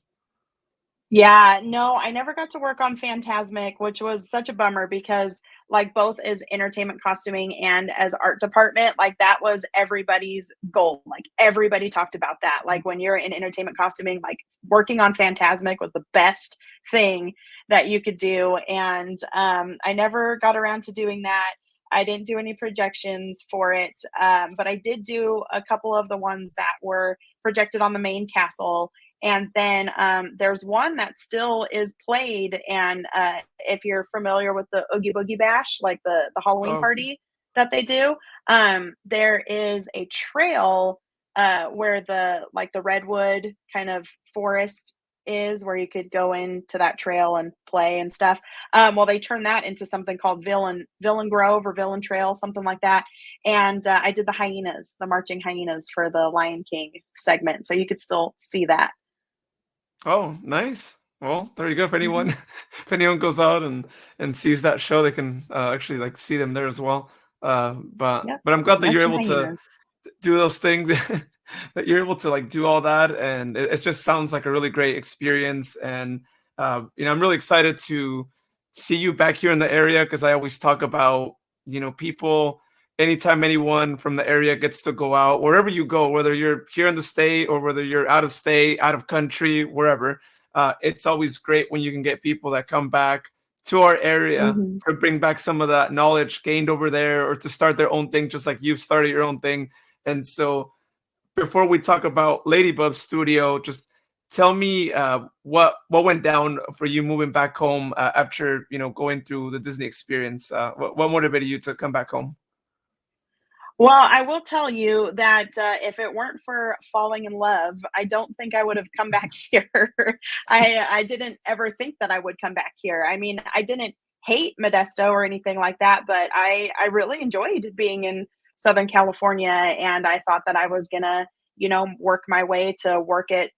Yeah, no, I never got to work on Fantasmic, which was such a bummer because, like, both as entertainment costuming and as art department, like, that was everybody's goal. Like, everybody talked about that. Like, when you're in entertainment costuming, like, working on Fantasmic was the best thing that you could do. And I never got around to doing that. I didn't do any projections for it, but I did do a couple of the ones that were projected on the main castle, and then there's one that still is played. And if you're familiar with the Oogie Boogie Bash, like the Halloween Oh, party that they do, there is a trail where the redwood kind of forest is, where you could go into that trail and play and stuff. Well, they turned that into something called Villain Grove or Villain Trail, something like that. And I did the hyenas, the marching hyenas for the Lion King segment, so you could still see that. oh, nice. Well, there you go. If anyone Mhm. if anyone goes out and sees that show, they can actually like see them there as well. Yep. But I'm glad that you're Marching able to hyenas. do those things that you're able to like do all that and it just sounds like a really great experience and I'm really excited to see you back here in the area because I always talk about people anytime anyone from the area gets to go out wherever you go, whether you're here in the state or whether you're out of state, out of country, wherever. It's always great when you can get people that come back to our area Mhm. to bring back some of that knowledge gained over there or to start their own thing just like you've started your own thing. And so before we talk about LadyBubs Studio, just tell me what went down for you moving back home after going through the Disney experience. What motivated you to come back home? Well, I will tell you that, if it weren't for falling in love, I don't think I would have come back here. I didn't ever think that I would come back here. I mean, I didn't hate Modesto or anything like that, but I really enjoyed being in Southern California, and I thought that I was gonna, work my way to work at,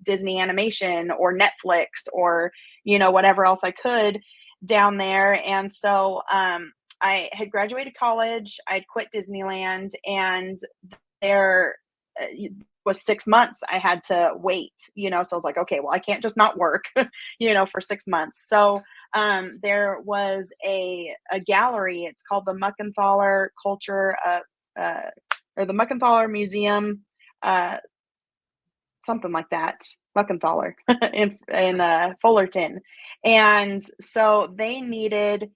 Disney Animation or Netflix or, whatever else I could down there. And so, I had graduated college, I'd quit Disneyland, and there uh, was 6 months I had to wait, so I was like, "Okay, well, I can't just not work, for 6 months." So, there was a gallery, it's called the Muckenthaler Culture, uh, or the Muckenthaler Museum, uh, something like that, Muckenthaler in Fullerton, and so they needed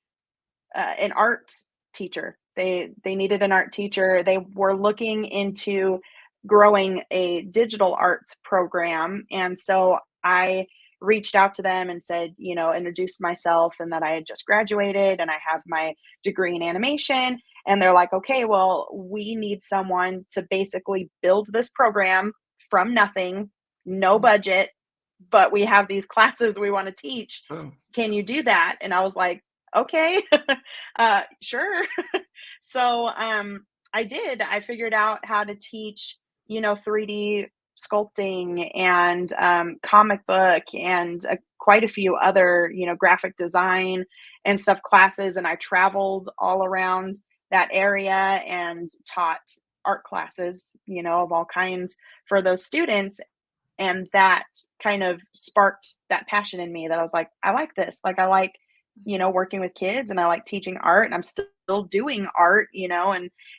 an art teacher. They needed an art teacher. They were looking into growing a digital arts program, and so I reached out to them and said, introduced myself and that I had just graduated and I have my degree in animation. And they're like, okay, well, we need someone to basically build this program from nothing, no budget, but we have these classes we want to teach. Oh, Can you do that? And I was like, okay, sure. So I did. I figured out how to teach, 3D sculpting and comic book and quite a few other, graphic design and stuff classes. And I traveled all around that area and taught art classes, of all kinds for those students. And that kind of sparked that passion in me that I was like, I like this. Like, I like, working with kids and I like teaching art and I'm still doing art,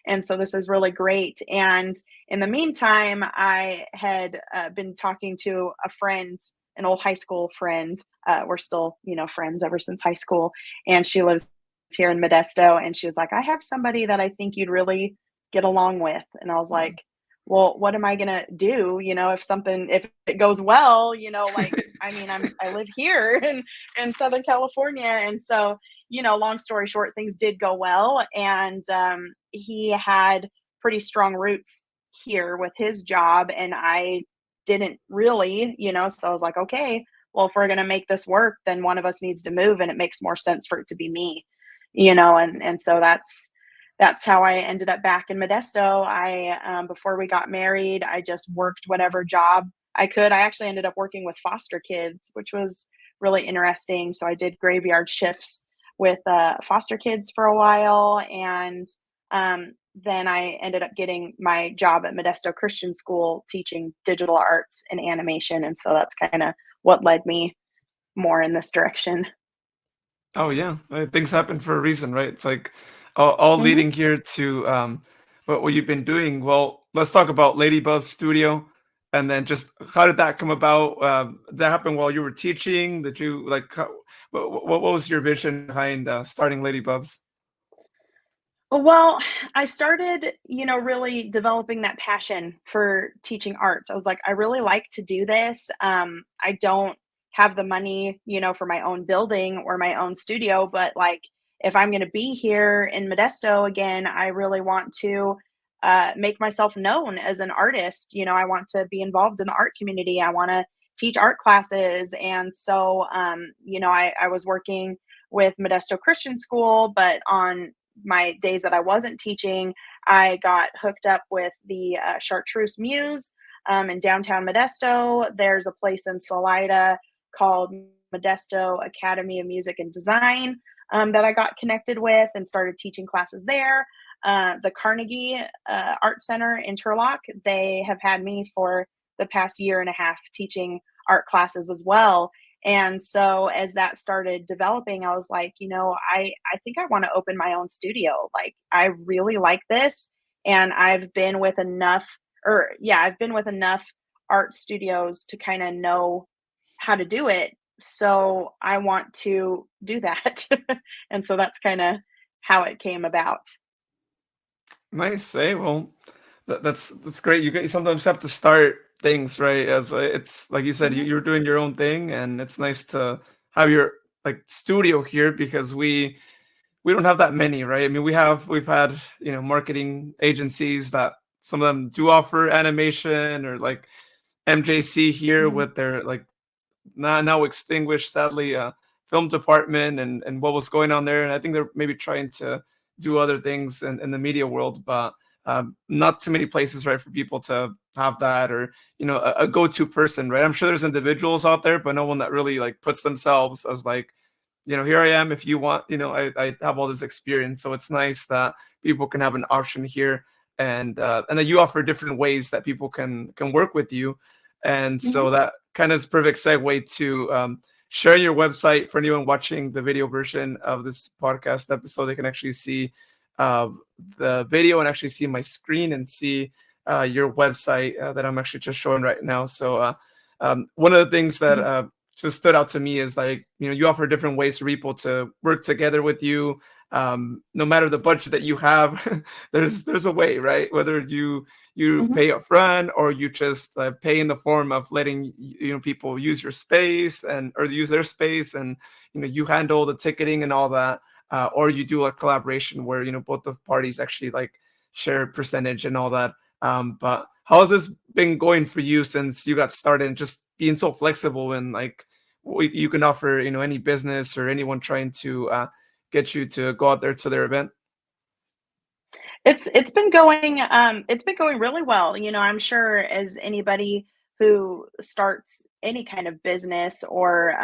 and so this is really great. And in the meantime, I had been talking to a friend, an old high school friend. We're still, friends ever since high school. And she lives here in Modesto. And she was like, I have somebody that I think you'd really get along with. And I was like, well, what am I gonna do? If it goes well, like, I mean, I live here in Southern California. And so, long story short, things did go well. And he had pretty strong roots here with his job. And I didn't really, so I was like, okay, well, if we're gonna make this work, then one of us needs to move and it makes more sense for it to be me, and so that's how I ended up back in Modesto. Before we got married, I just worked whatever job I could. I actually ended up working with foster kids, which was really interesting. So I did graveyard shifts with foster kids for a while. And then I ended up getting my job at Modesto Christian School teaching digital arts and animation. And so that's kind of what led me more in this direction. oh yeah, things happen for a reason, right? It's like all hmm leading here to what you've been doing. Well, let's talk about LadyBubs Studio, and then just how did that come about? That happened while you were teaching. Did you like? What was your vision behind starting LadyBubs? Well, I started, really developing that passion for teaching art. I was like, I really like to do this. I don't have the money, for my own building or my own studio, but like, if I'm going to be here in Modesto again, I really want to make myself known as an artist. I want to be involved in the art community. I want to teach art classes. And so, I was working with Modesto Christian School, but on my days that I wasn't teaching, I got hooked up with the Chartreuse Muse in downtown Modesto. There's a place in Salida called Modesto Academy of Music and Design that I got connected with and started teaching classes there. The Carnegie Art Center in Turlock, they have had me for the past year and a half teaching art classes as well. And so as that started developing, I was like, I think I want to open my own studio. Like, I really like this. And I've been with enough, I've been with enough art studios to kind of know how to do it. So I want to do that. And so that's kind of how it came about. Nice. Hey, well, that's great. You sometimes have to start things, right? As it's like you said, Mhm. you're doing your own thing, and it's nice to have your like studio here because we don't have that many, right? I mean, we've had marketing agencies that some of them do offer animation or like MJC here Mhm. with their like now extinguished, sadly, film department and what was going on there. And I think they're maybe trying to do other things in the media world, but not too many places, right, for people to have that or a go-to person, right? I'm sure there's individuals out there, but no one that really like puts themselves as like, here I am. If you want, I have all this experience, so it's nice that people can have an option here, and that you offer different ways that people can work with you, and Mhm. so that kind of is perfect segue to share your website for anyone watching the video version of this podcast episode. They can actually see uh, the video and actually see my screen and see your website that I'm actually just showing right now. So one of the things that Mhm. just stood out to me is like you offer different ways for people to work together with you, no matter the budget that you have, there's a way, right? Whether you Mhm. pay upfront or you just pay in the form of letting people use your space and or use their space, and you handle the ticketing and all that, or you do a collaboration where both the parties actually like share a percentage and all that. But how has this been going for you since you got started and just being so flexible and like you can offer any business or anyone trying to get you to go out there to their event? It's been going really well. I'm sure as anybody who starts any kind of business or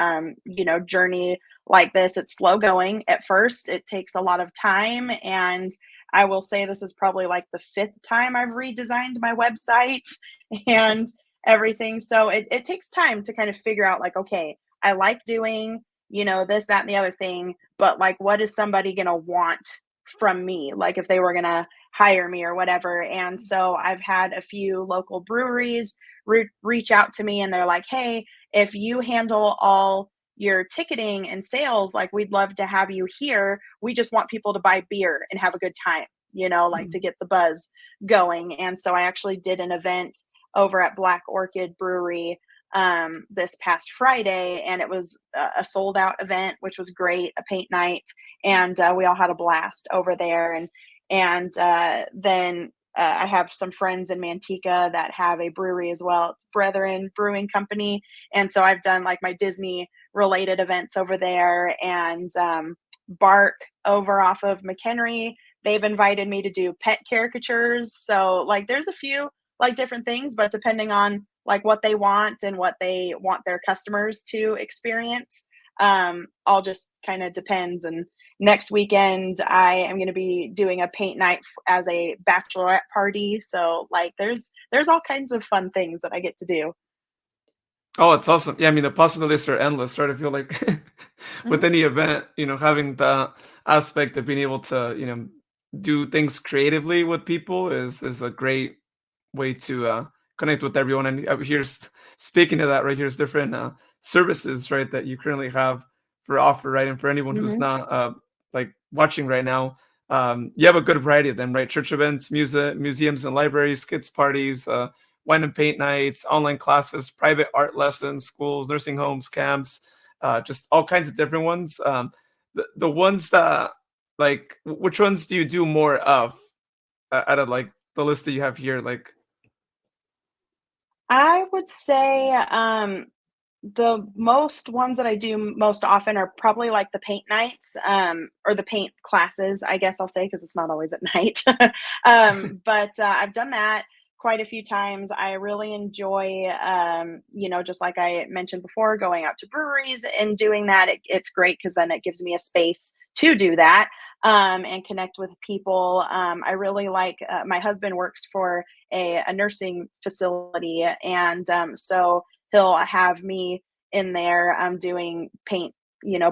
journey like this, it's slow going at first. It takes a lot of time, and I will say this is probably like the fifth time I've redesigned my website and everything. So it takes time to kind of figure out like, okay, I like doing, this, that, and the other thing, but like what is somebody gonna want from me, like if they were gonna hire me or whatever. And so I've had a few local breweries reach out to me, and they're like, hey, if you handle all your ticketing and sales, like we'd love to have you here. We just want people to buy beer and have a good time, like to get the buzz going. And so I actually did an event over at Black Orchid Brewery this past Friday, and it was a sold out event, which was great, a paint night, and we all had a blast over there. And then I have some friends in Manteca that have a brewery as well. It's Brethren Brewing Company, and so I've done like my Disney related events over there. And Bark over off of McHenry, they've invited me to do pet caricatures. So like there's a few like different things, but depending on like what they want and what they want their customers to experience, all just kind of depends. And next weekend I am going to be doing a paint night as a bachelorette party. So like there's all kinds of fun things that I get to do. Oh, it's awesome. Yeah, I mean, the possibilities are endless, right? I feel like with Mhm. any event, having the aspect of being able to, do things creatively with people is a great way to connect with everyone. And here's speaking of that, right? Here's different services, right, that you currently have for offer, right? And for anyone who's Mhm. not like watching right now, you have a good variety of them, right? Church events, museums and libraries, kids parties, wine and paint nights, online classes, private art lessons, schools, nursing homes, camps, just all kinds of different ones. The ones that like, which ones do you do more of out of like the list that you have here? Like, I would say the most ones that I do most often are probably like the paint nights, or the paint classes, I guess I'll say, because it's not always at night. But I've done that quite a few times. I really enjoy, just like I mentioned before, going out to breweries and doing that. It's great because then it gives me a space to do that, and connect with people. I really like, my husband works for a nursing facility, and so he'll have me in there doing paint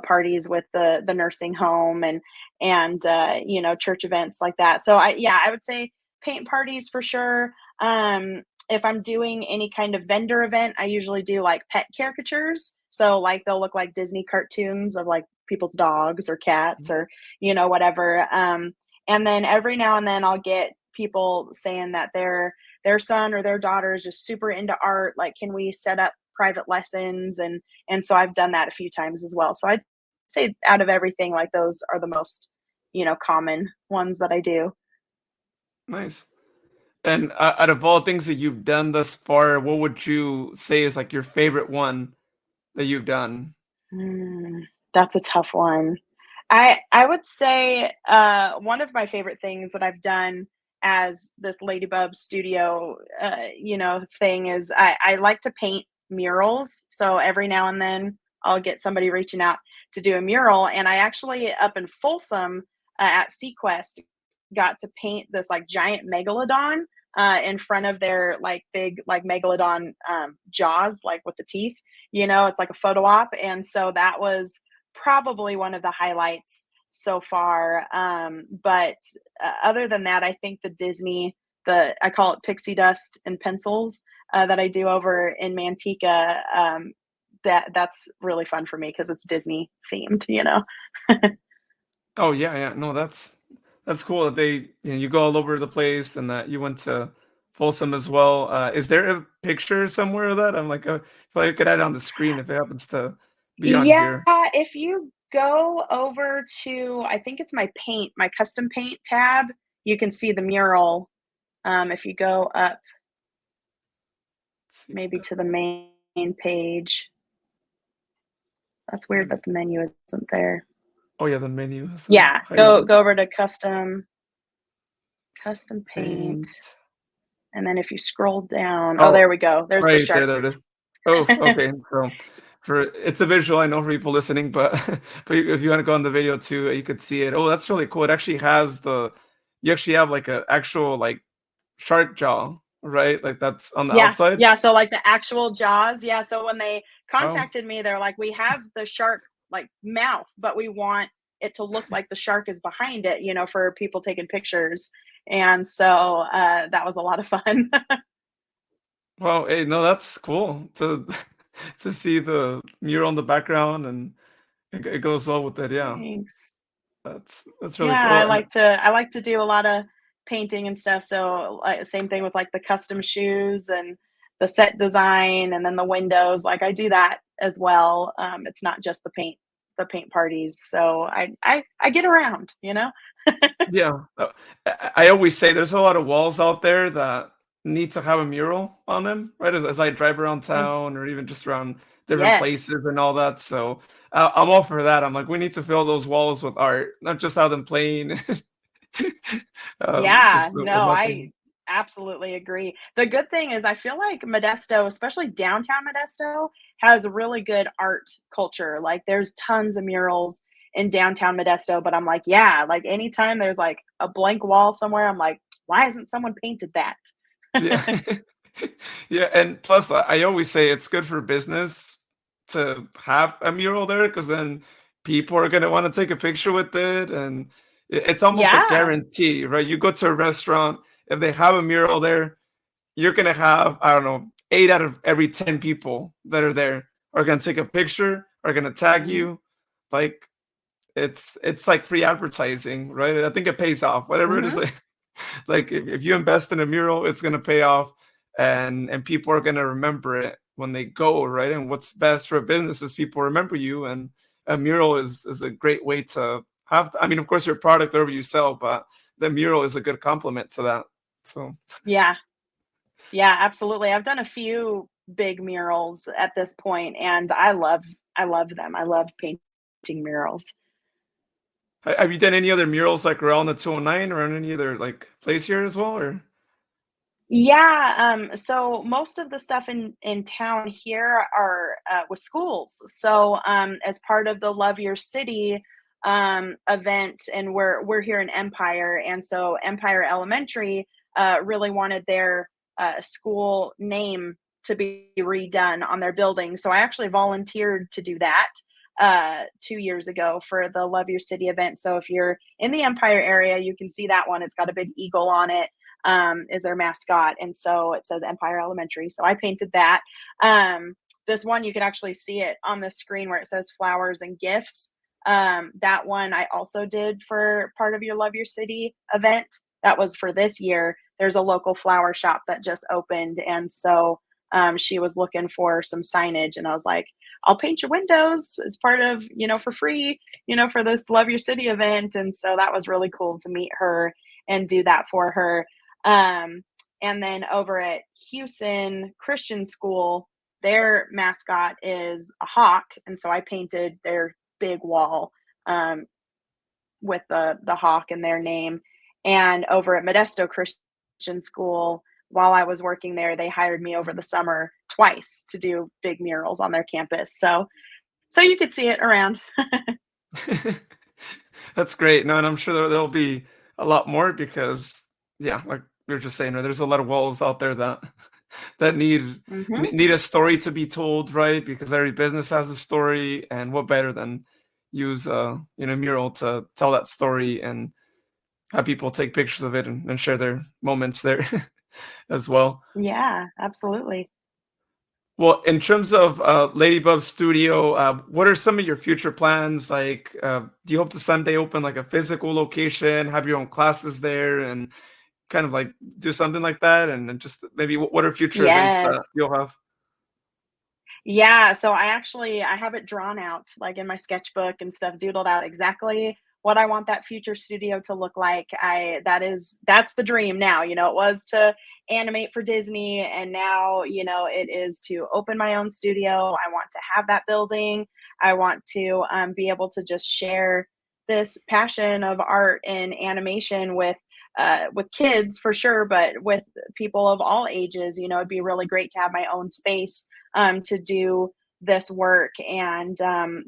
parties with the nursing home, and church events like that. So I would say paint parties for sure. If I'm doing any kind of vendor event, I usually do like pet caricatures, so like they'll look like Disney cartoons of like people's dogs or cats or whatever. And then every now and then I'll get people saying that their son or their daughter is just super into art, like can we set up private lessons? And so I've done that a few times as well. So I'd say out of everything, like those are the most common ones that I do. nice. And out of all things that you've done thus far, what would you say is like your favorite one that you've done? Mm, that's a tough one. I would say one of my favorite things that I've done as this LadyBubs Studio, thing is I like to paint murals. So every now and then I'll get somebody reaching out to do a mural, and I actually up in Folsom at Sequest got to paint this like giant megalodon in front of their like big like megalodon jaws, like with the teeth. It's like a photo op, and so that was probably one of the highlights so far. But other than that, I think the I call it pixie dust and pencils that I do over in Manteca. That's really fun for me because it's Disney themed. Oh yeah, yeah. No, that's cool that you go all over the place and that you went to Folsom as well. Is there a picture somewhere of that? I'm like, if I could add it on the screen if it happens to be on Yeah, here. if you go over to, I think it's my custom paint tab, you can see the mural. If you go up Let's see. maybe to the main page. That's weird that the menu isn't there. Oh yeah, the menu is Yeah, highlighted. go over to custom paint, Paint. and then if you scroll down, oh, Oh, there we go. There's the right there, shark. there it is. Oh, okay. So for it's a visual, I know for people listening, but but if you want to go on the video too, you could see it. Oh, that's really cool. It actually has you actually have like a actual like shark jaw, right? Like that's on the Yeah, outside. yeah, so, like, the actual jaws, yeah, so when they Oh, contacted me, they're like, "We have the shark, like, mouth, but we want it to look like the shark is behind it," for people taking pictures, and so, that was a lot of fun. well, hey, no, that's cool to to see the mural in the background and it goes well with it. Yeah, Thanks. that's really Yeah, cool. Oh, and I like to do a lot of painting and stuff, so, same thing with, like, the custom shoes and the set design and then the windows, like, I do that as well, it's not just the paint parties, so I get around, you know? yeah, I always say there's a lot of walls out there that need to have a mural on them, right? As I drive around Mm, town or even just around different yes. places and all that. So I'm all for that. I'm like, we need to fill those walls with art, not just have them plain, Yeah, just with no, I nothing. absolutely agree. The good thing is I feel like Modesto, especially downtown Modesto, has a really good art culture. Like there's tons of murals in downtown Modesto, but I'm like, yeah, like anytime there's like a blank wall somewhere, I'm like, why hasn't someone painted that? Yeah. Yeah, and plus, I always say it's good for business to have a mural there because then people are gonna wanna take a picture with it, and it's almost a Yeah. guarantee, right? You go to a restaurant, if they have a mural there, you're gonna have, I don't know, 8 out of every 10 people that are there are gonna take a picture, are gonna tag Mhm. you. Like, it's like free advertising, right? I think it pays off, whatever it is. Mhm. Like if you invest in a mural, it's gonna pay off, and people are gonna remember it when they go, right? And what's best for a business is people remember you, and a mural is a great way to have. I mean, of course, your product whatever you sell, but the mural is a good complement to that. So Yeah. Yeah, absolutely. I've done a few big murals at this point and I love them. I love painting murals. have you done any other murals like around the 209 or in any other like place here as well, or? Yeah, so most of the stuff in town here are with schools. So as part of the Love Your City event, and we're here in Empire, and so Empire Elementary really wanted their school name to be redone on their building. So I actually volunteered to do that 2 years ago for the Love Your City event. So if you're in the Empire area, you can see that one. It's got a big eagle on it, is their mascot. And so it says Empire Elementary. So I painted that. This one, you can actually see it on the screen where it says flowers and gifts. That one I also did for part of your Love Your City event. That was for this year. There's a local flower shop that just opened. And so she was looking for some signage. And I was like, I'll paint your windows as part of, for free, for this Love Your City event. And so that was really cool to meet her and do that for her. Um, and then over at Houston Christian School, their mascot is a hawk, and so I painted their big wall with the hawk and their name. And over at Modesto Christian School, while I was working there, they hired me over the summer twice to do big murals on their campus. So you could see it around. That's great. No, and I'm sure there'll be a lot more because, yeah, like we were just saying, right, there's a lot of walls out there that that Hmm. need a story to be told, right? Because every business has a story, and what better than use mural to tell that story and have people take pictures of it and share their moments there as well. Yeah, absolutely. Well, in terms of LadyBubs Studio, what are some of your future plans? Like, do you hope to someday open like a physical location, have your own classes there, and kind of like do something like that? And then just maybe what are future events that Yes. you'll have? Yeah, so I have it drawn out, like, in my sketchbook and stuff, doodled out exactly what I want that future studio to look like. I that's the dream now, it was to animate for Disney, and now, it is to open my own studio. I want to have that building. I want to, be able to just share this passion of art and animation with kids for sure, but with people of all ages. It'd be really great to have my own space to do this work. And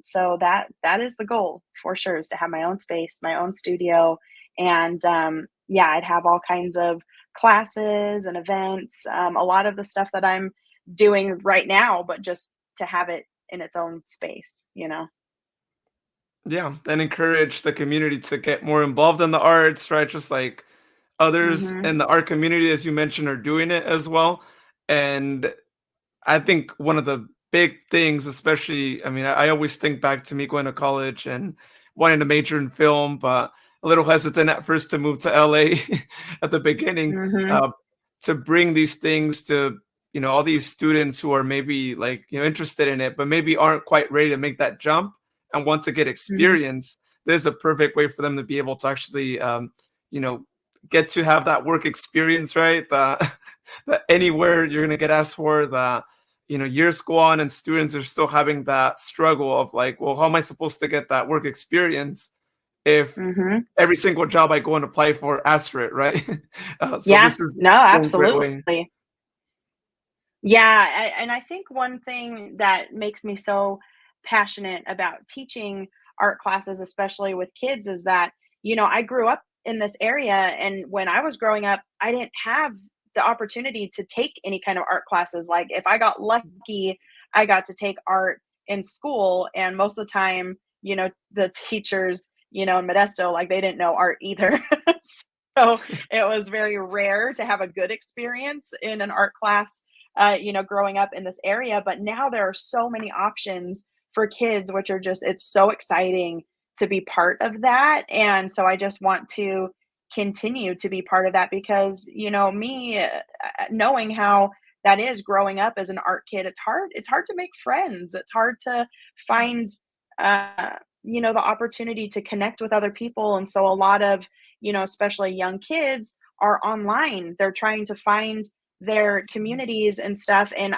so that is the goal for sure, is to have my own space, my own studio. And yeah, I'd have all kinds of classes and events, a lot of the stuff that I'm doing right now, but just to have it in its own space. Yeah, and encourage the community to get more involved in the arts, right? Just like others Hmm. in the art community, as you mentioned, are doing it as well. And I think one of the big things, especially, I mean, I always think back to me going to college and wanting to major in film, but a little hesitant at first to move to LA at the beginning, Hmm. uh, to bring these things to, all these students who are maybe like, interested in it, but maybe aren't quite ready to make that jump and want to get Hmm. experience. This is a perfect way for them to be able to actually, you know, get to have that work experience, right? That anywhere you're going to get asked for, that years go on and students are still having that struggle of like, well, how am I supposed to get that work experience if Hmm. every single job I go and apply for asks for it, right? So Yeah, this is no, one great way. absolutely. Yeah, and I think one thing that makes me so passionate about teaching art classes, especially with kids, is that, I grew up in this area, and when I was growing up, I didn't have the opportunity to take any kind of art classes. Like, if I got lucky, I got to take art in school, and most of the time, the teachers, in Modesto, like, they didn't know art either. So it was very rare to have a good experience in an art class, growing up in this area. But now there are so many options for kids, which are just, it's so exciting to be part of that. And so I just want to continue to be part of that because, me knowing how that is growing up as an art kid, it's hard to make friends. It's hard to find, the opportunity to connect with other people. And so a lot of, especially young kids are online. They're trying to find their communities and stuff. And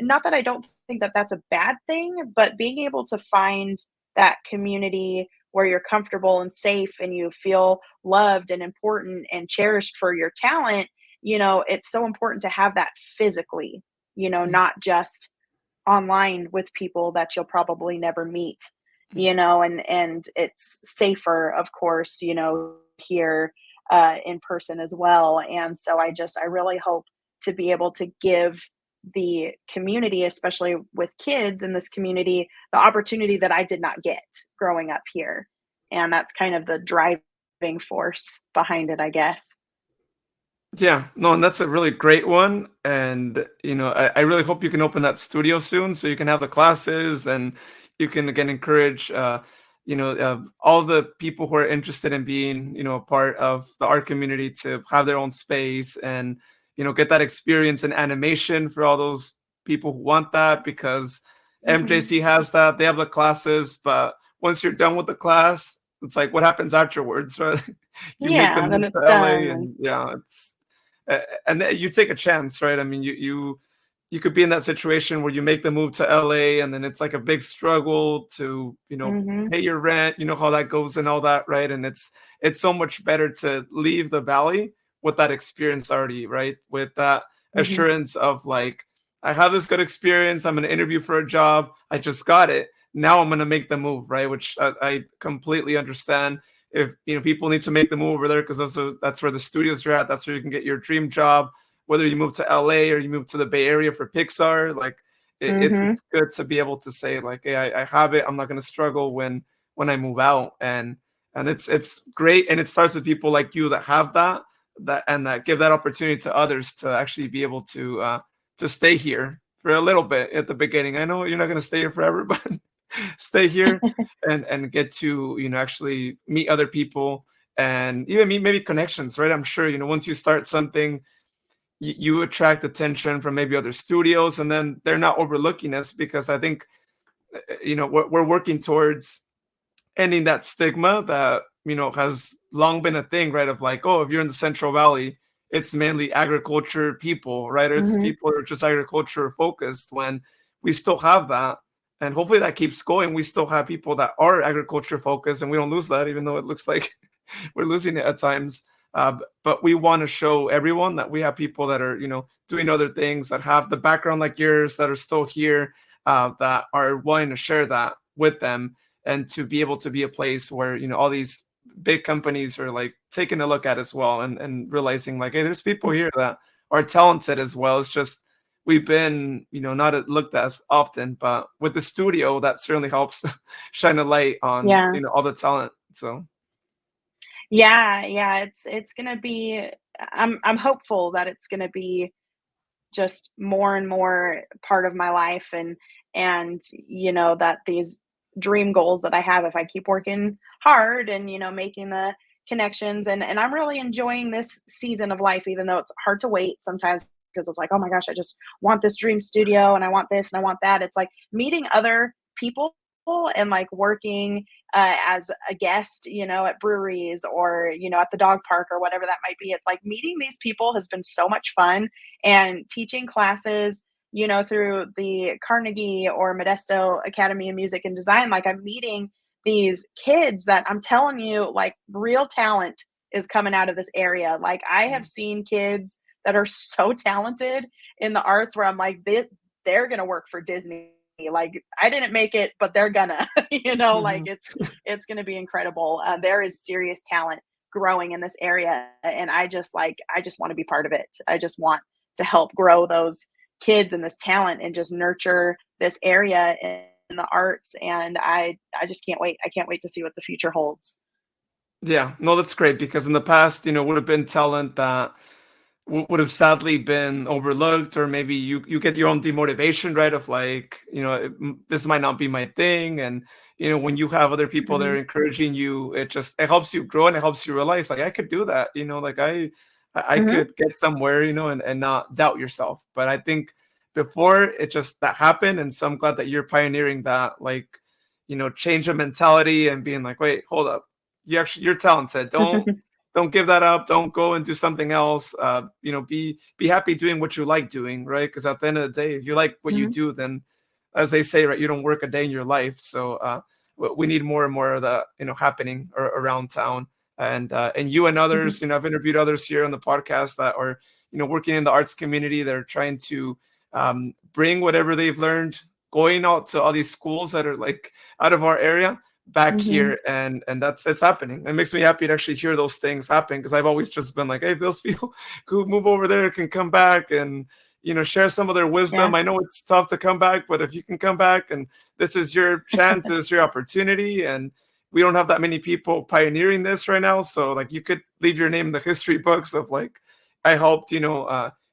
not that I don't think that that's a bad thing, but being able to find that community where you're comfortable and safe and you feel loved and important and cherished for your talent, it's so important to have that physically, not just online with people that you'll probably never meet, and it's safer, of course, here in person as well. And so I really hope to be able to give the community, especially with kids in this community, the opportunity that I did not get growing up here. And that's kind of the driving force behind it, I guess. Yeah, no, and that's a really great one. And, I really hope you can open that studio soon so you can have the classes and you can again encourage, all the people who are interested in being, a part of the art community to have their own space and, get that experience in animation for all those people who want that because Hmm. MJC has that. They have the classes, but once you're done with the class, it's like what happens afterwards, right? You make the Yeah, then move it's to LA done. and yeah, and then you take a chance, right? I mean, you could be in that situation where you make the move to LA and then it's like a big struggle to, Hmm. pay your rent, you know how that goes and all that, right? And it's so much better to leave the valley with that experience already, right? With that Hmm. assurance of like, I have this good experience, I'm gonna interview for a job, I just got it. Now I'm gonna make the move, right? Which I completely understand if people need to make the move over there because that's where the studios are at. That's where you can get your dream job. Whether you move to LA or you move to the Bay Area for Pixar, like Hmm. it's good to be able to say like, hey, I have it. I'm not going to struggle when I move out, and it's great. And it starts with people like you that have that and that give that opportunity to others to actually be able to stay here for a little bit at the beginning. I know you're not going to stay here forever, but stay here and get to, actually meet other people and even meet maybe connections, right? I'm sure, once you start something, you attract attention from maybe other studios, and then they're not overlooking us because I think, we're working towards ending that stigma that has long been a thing, right? Of like, oh, if you're in the Central Valley, it's mainly agriculture people, right? Or it's Mhm. people who are just agriculture focused. When we still have that, and hopefully that keeps going. We still have people that are agriculture focused, and we don't lose that, even though it looks like we're losing it at times. But we want to show everyone that we have people that are, doing other things, that have the background like yours, that are still here, that are willing to share that with them, and to be able to be a place where, all these big companies are like taking a look at as well, and realizing like, hey, there's people here that are talented as well. It's just we've been, not looked as often, but with the studio, that certainly helps shine a light on, Yeah. all the talent. So Yeah, yeah, it's gonna be I'm hopeful that it's gonna be just more and more part of my life, and that these dream goals that I have, if I keep working hard and making the connections, and I'm really enjoying this season of life, even though it's hard to wait sometimes because it's like, oh my gosh, I just want this dream studio and I want this and I want that. It's like meeting other people and like working as a guest, at breweries or at the dog park or whatever that might be. It's like meeting these people has been so much fun, and teaching classes, through the Carnegie or Modesto Academy of Music and Design. Like I'm meeting these kids that I'm telling you, like real talent is coming out of this area. Like I have seen kids that are so talented in the arts where I'm like, they're going to work for Disney. Like I didn't make it, but they're gonna, like mhm. it's going to be incredible. There is serious talent growing in this area, and I just want to be part of it. I just want to help grow those kids and this talent and just nurture this area in the arts, and I just can't wait. I can't wait to see what the future holds. Yeah, no, that's great because in the past, would have been talent that would have sadly been overlooked, or maybe you get your own demotivation, right? Of like, this might not be my thing, and when you have other people there Mhm. encouraging you, it helps you grow, and it helps you realize like I could do that, like I Mhm. could get somewhere, and not doubt yourself. But I think before it just that happened, and so I'm glad that you're pioneering that, like, change of mentality and being like, wait, hold up, you're talented. Don't give that up. Don't go and do something else. Be happy doing what you like doing, right? Because at the end of the day, if you like what you Mhm. do, then as they say, right, you don't work a day in your life. So we need more and more of that, happening around town. And you and Mhm. others, I've interviewed others here on the podcast that are, working in the arts community. They're trying to bring whatever they've learned, going out to all these schools that are like out of our area, back Mhm. here, and that's it's happening. It makes me happy to actually hear those things happen, because I've always just been like, hey, if those people who move over there can come back and share some of their wisdom. Yeah. I know it's tough to come back, but if you can come back, and this is your chance, this is your opportunity, and we don't have that many people pioneering this right now, so like you could leave your name in the history books of like, I helped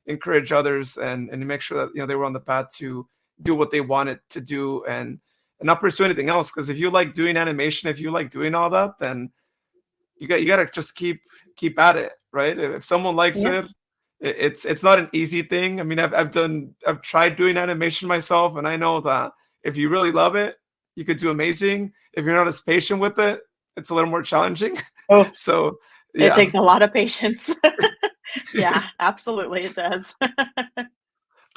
encourage others, and make sure that they were on the path to do what they wanted to do, and not pursue anything else. Because if you like doing animation, if you like doing all that, then you gotta just keep at it, right? If someone likes Yeah. it, it's not an easy thing. I mean, I've tried doing animation myself, and I know that if you really love it, you could do amazing. If you're not as patient with it, it's a little more challenging. Oh, So it yeah. takes a lot of patience. Yeah, absolutely, it does.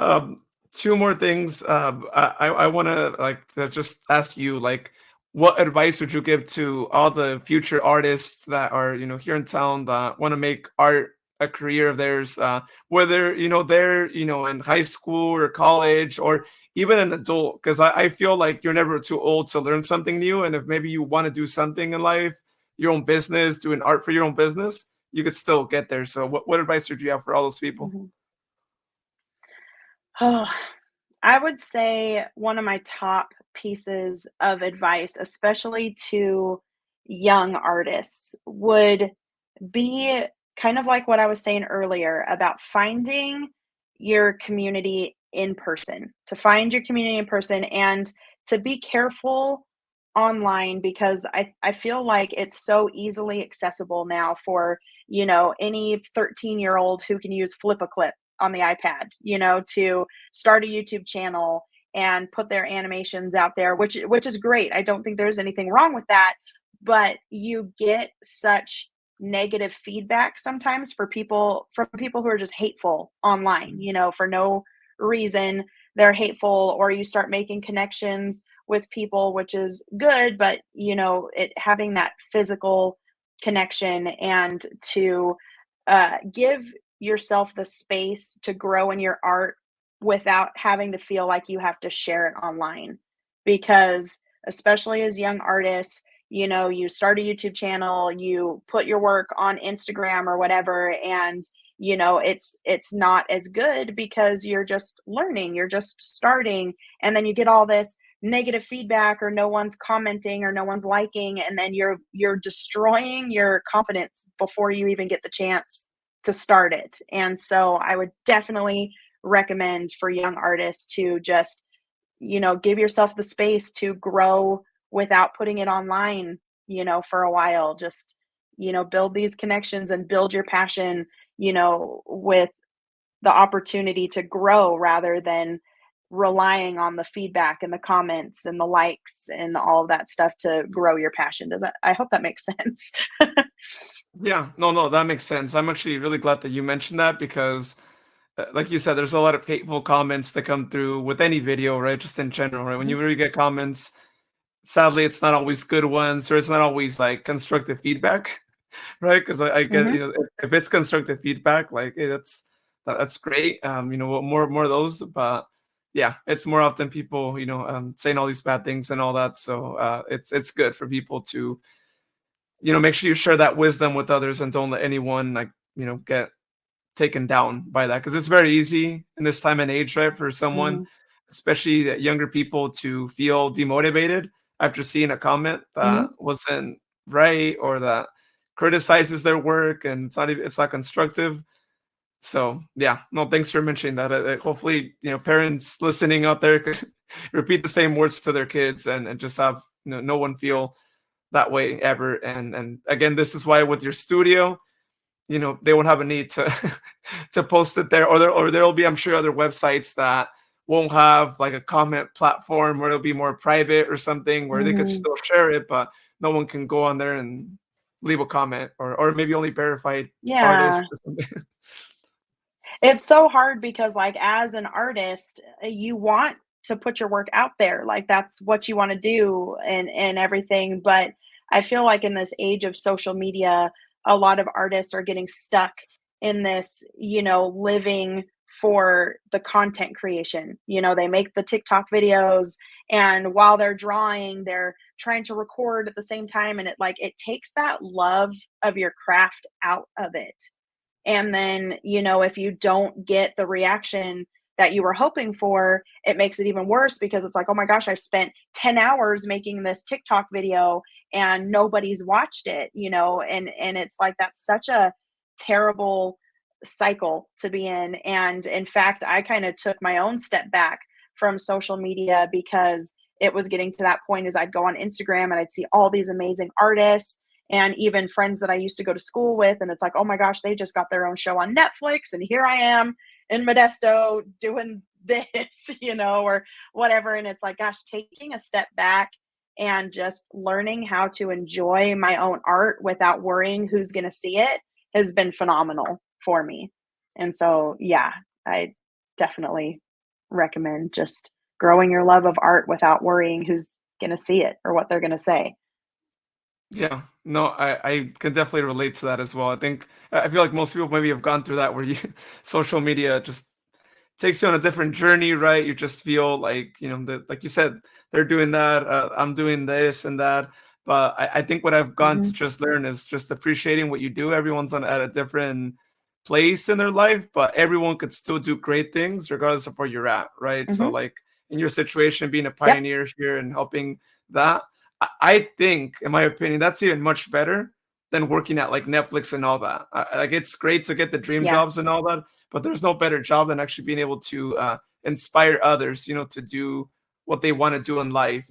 Um, two more things. I want to like to just ask you, like, what advice would you give to all the future artists that are here in town that want to make art a career of theirs, whether they're in high school or college, or even an adult? Because I feel like you're never too old to learn something new, and if maybe you want to do something in life, your own business, doing art for your own business, you could still get there. So what advice would you have for all those people? Mhm. Oh, I would say one of my top pieces of advice, especially to young artists, would be kind of like what I was saying earlier about finding your community in person, to find your community in person, and to be careful online because I feel like it's so easily accessible now for, any 13-year-old who can use Flip a Clip on the iPad, to start a YouTube channel and put their animations out there, which is great. I don't think there's anything wrong with that, but you get such negative feedback sometimes from people who are just hateful online, for no reason. They're hateful, or you start making connections with people, which is good, but it having that physical connection and to give yourself the space to grow in your art without having to feel like you have to share it online. Because especially as young artists, you start a YouTube channel, you put your work on Instagram or whatever, and it's not as good because you're just learning, you're just starting, and then you get all this negative feedback, or no one's commenting, or no one's liking, and then you're destroying your confidence before you even get the chance to start it. And so I would definitely recommend for young artists to just give yourself the space to grow without putting it online, for a while. Just, build these connections and build your passion, with the opportunity to grow rather than relying on the feedback and the comments and the likes and all of that stuff to grow your passion. I hope that makes sense. Yeah, no, that makes sense. I'm actually really glad that you mentioned that because, like you said, there's a lot of hateful comments that come through with any video, right? Just in general, right? When Mhm, you really get comments, sadly, it's not always good ones, or it's not always like constructive feedback, right? Because I get, mhm, if it's constructive feedback, like, hey, that's great. More of those, but yeah, it's more often people, saying all these bad things and all that. So it's good for people to, make sure you share that wisdom with others and don't let anyone like, get taken down by that because it's very easy in this time and age, right, for someone, mhm, especially younger people, to feel demotivated after seeing a comment that mhm. wasn't right or that criticizes their work and it's not constructive. So yeah, no, thanks for mentioning that. Hopefully, parents listening out there could repeat the same words to their kids and just have no one feel that way ever. And again, this is why with your studio, they won't have a need to to post it there, or there'll be, I'm sure, other websites that won't have like a comment platform where it'll be more private or something where they could Mhm. still share it, but no one can go on there and leave a comment, or maybe only verified artists Yeah. or something. It's so hard because, like, as an artist, you want to put your work out there, like, that's what you wanna do and everything, but I feel like in this age of social media, a lot of artists are getting stuck in this, living for the content creation. They make the TikTok videos, and while they're drawing, they're trying to record at the same time, and it takes that love of your craft out of it. And then, if you don't get the reaction that you were hoping for, it makes it even worse because it's like, oh my gosh, I spent 10 hours making this TikTok video and nobody's watched it, and it's like that's such a terrible cycle to be in. And in fact, I kind of took my own step back from social media because it was getting to that point as I'd go on Instagram and I'd see all these amazing artists and even friends that I used to go to school with. And it's like, oh my gosh, they just got their own show on Netflix. And here I am in Modesto doing this, or whatever. And it's like, gosh, taking a step back and just learning how to enjoy my own art without worrying who's going to see it has been phenomenal for me. And so, yeah, I definitely recommend just growing your love of art without worrying who's going to see it or what they're going to say. Yeah, no, I can definitely relate to that as well. I feel like most people maybe have gone through that where you social media just takes you on a different journey, right? You just feel like, that, like you said, they're doing that, I'm doing this and that. But I think what I've gone to Mhm, just learn is just appreciating what you do. Everyone's at a different place in their life, but everyone could still do great things regardless of where you're at, right? So, mhm. like in your situation, being a Yep. pioneer here and helping that, I think, in my opinion, that's even much better than working at like Netflix and all that. Like it's great to get the dream Yeah. jobs and all that, but there's no better job than actually being able to inspire others, to do what they want to do in life.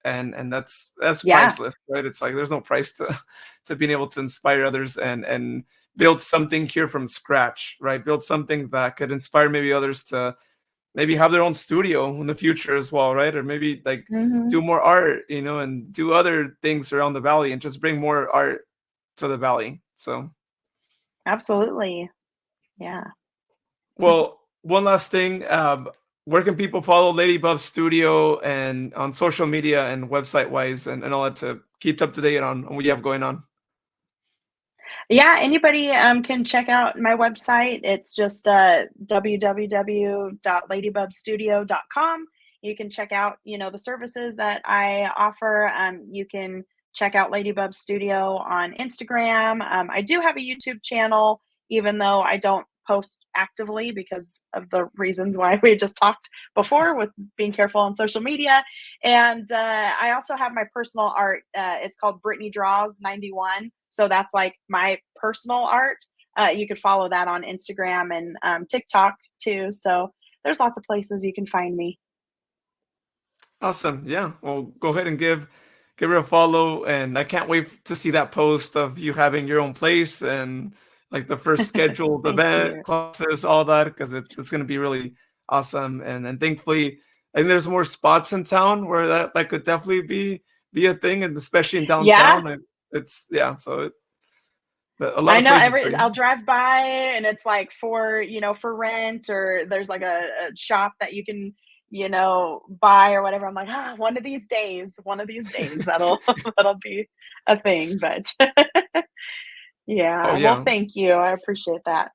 And that's Yeah. priceless, right? It's like there's no price to to being able to inspire others and build something here from scratch, right? Build something that could inspire maybe others to maybe have their own studio in the future as well, right? Or maybe like Hmm. do more art, and do other things around the valley and just bring more art to the valley. So, Absolutely. Yeah. well, one last thing. Where can people follow LadyBubs Studio and on social media and website wise and all that to keep up to date on what you have going on? Yeah, anybody can check out my website. It's just www.ladybubstudio.com. You can check out, the services that I offer. You can check out LadyBubs Studio on Instagram. I do have a YouTube channel, even though I don't post actively because of the reasons why we just talked before with being careful on social media. And I also have my personal art. It's called Brittney Draws 91. So that's like my personal art. You could follow that on Instagram and TikTok too. So there's lots of places you can find me. Awesome. Yeah. Well, go ahead and give her a follow. And I can't wait to see that post of you having your own place and like the first scheduled Thank event, you. classes, all that, because it's gonna be really awesome. And then thankfully, I think there's more spots in town where that could definitely be a thing, and especially in Yeah, downtown. It's yeah, so a lot I of know places for you. I'll drive by and it's like for rent, or there's like a shop that you can, buy or whatever. I'm like, one of these days that'll that'll be a thing. But Oh yeah, well, yeah. thank you. I appreciate that.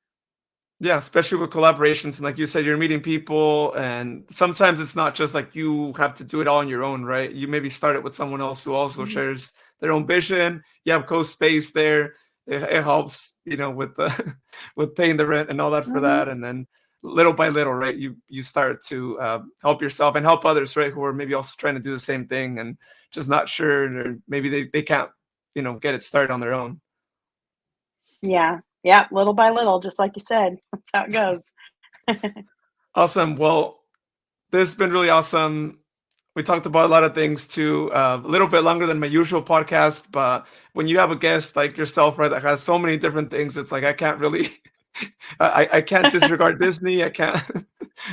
Yeah, especially with collaborations, and like you said, you're meeting people, and sometimes it's not just like you have to do it all on your own, right? You maybe start it with someone else who also Mhm. shares their own vision. You have co-space there. It helps, with the with paying the rent and all that for Mhm. that, and then little by little, right? You start to help yourself and help others, right? Who are maybe also trying to do the same thing and just not sure, or maybe they can't, get it started on their own. Yeah. Yeah, little by little, just like you said. That's how it goes. Awesome. Well, this has been really awesome. We talked about a lot of things too, a little bit longer than my usual podcast. But when you have a guest like yourself, right, that has so many different things, it's like I can't really, I can't disregard Disney. I can't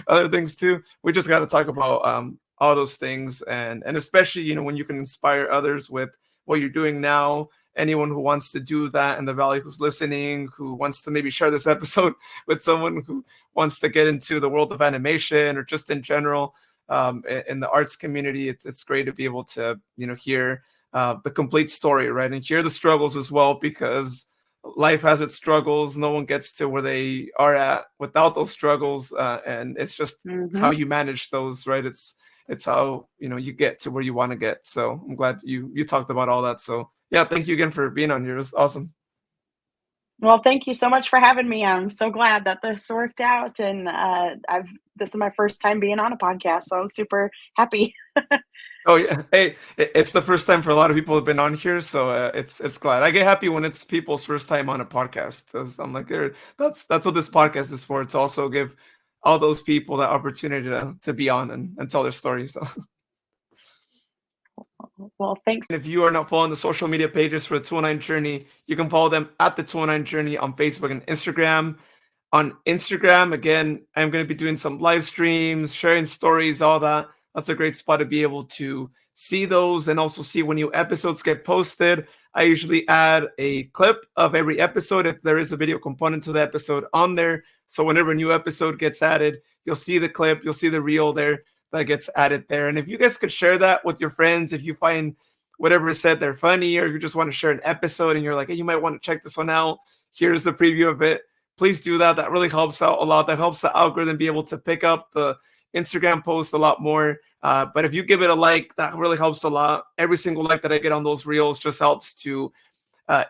other things too. We just got to talk about all those things, and especially when you can inspire others with what you're doing now. Anyone who wants to do that in the valley, who's listening, who wants to maybe share this episode with someone who wants to get into the world of animation or just in general, in the arts community, it's great to be able to hear the complete story, right, and hear the struggles as well, because life has its struggles. No one gets to where they are at without those struggles, and it's just how Mhm. you manage those, right? It's how you get to where you want to get. So I'm glad you talked about all that. So yeah, thank you again for being on here. It was awesome. Well, thank you so much for having me. I'm so glad that this worked out, and I've this is my first time being on a podcast, so I'm super happy. Oh yeah, hey, it's the first time for a lot of people who've been on here, so it's glad. I get happy when it's people's first time on a podcast, 'cause I'm like, that's what this podcast is for. To also give all those people that opportunity to be on and tell their stories. So Well, thanks. if you are not following the social media pages for the 209 Journey, you can follow them at the 209 Journey on Facebook and Instagram. On Instagram, again, I'm going to be doing some live streams, sharing stories, all that. That's a great spot to be able to see those and also see when new episodes get posted. I usually add a clip of every episode if there is a video component to the episode on there. So whenever a new episode gets added, you'll see the clip, you'll see the reel there that gets added there. And if you guys could share that with your friends, if you find whatever is said they're funny, or you just want to share an episode and you're like, hey, you might want to check this one out, here's the preview of it, please do that. That really helps out a lot. That helps the algorithm be able to pick up the Instagram post a lot more. But if you give it a like, that really helps a lot. Every single like that I get on those reels just helps to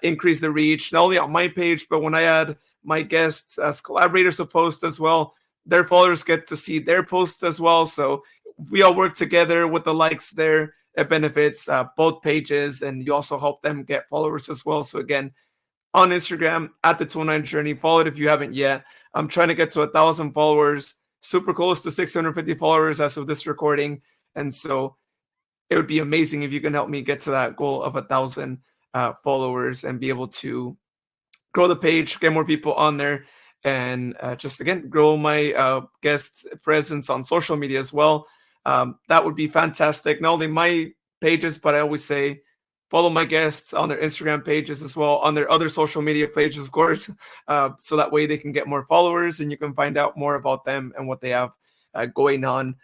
increase the reach, not only on my page, but when I add my guests as collaborators to post as well, their followers get to see their posts as well. So we all work together with the likes there. It benefits both pages, and you also help them get followers as well. So again, on Instagram at the 29 Journey, follow it if you haven't yet. I'm trying to get to 1,000 followers super close to 650 followers as of this recording. And so it would be amazing if you can help me get to that goal of 1,000 followers and be able to grow the page, get more people on there, and just again grow my guest presence on social media as well. That would be fantastic. Not only my pages, but I always say follow my guests on their Instagram pages as well, on their other social media pages, of course, so that way they can get more followers and you can find out more about them and what they have going on.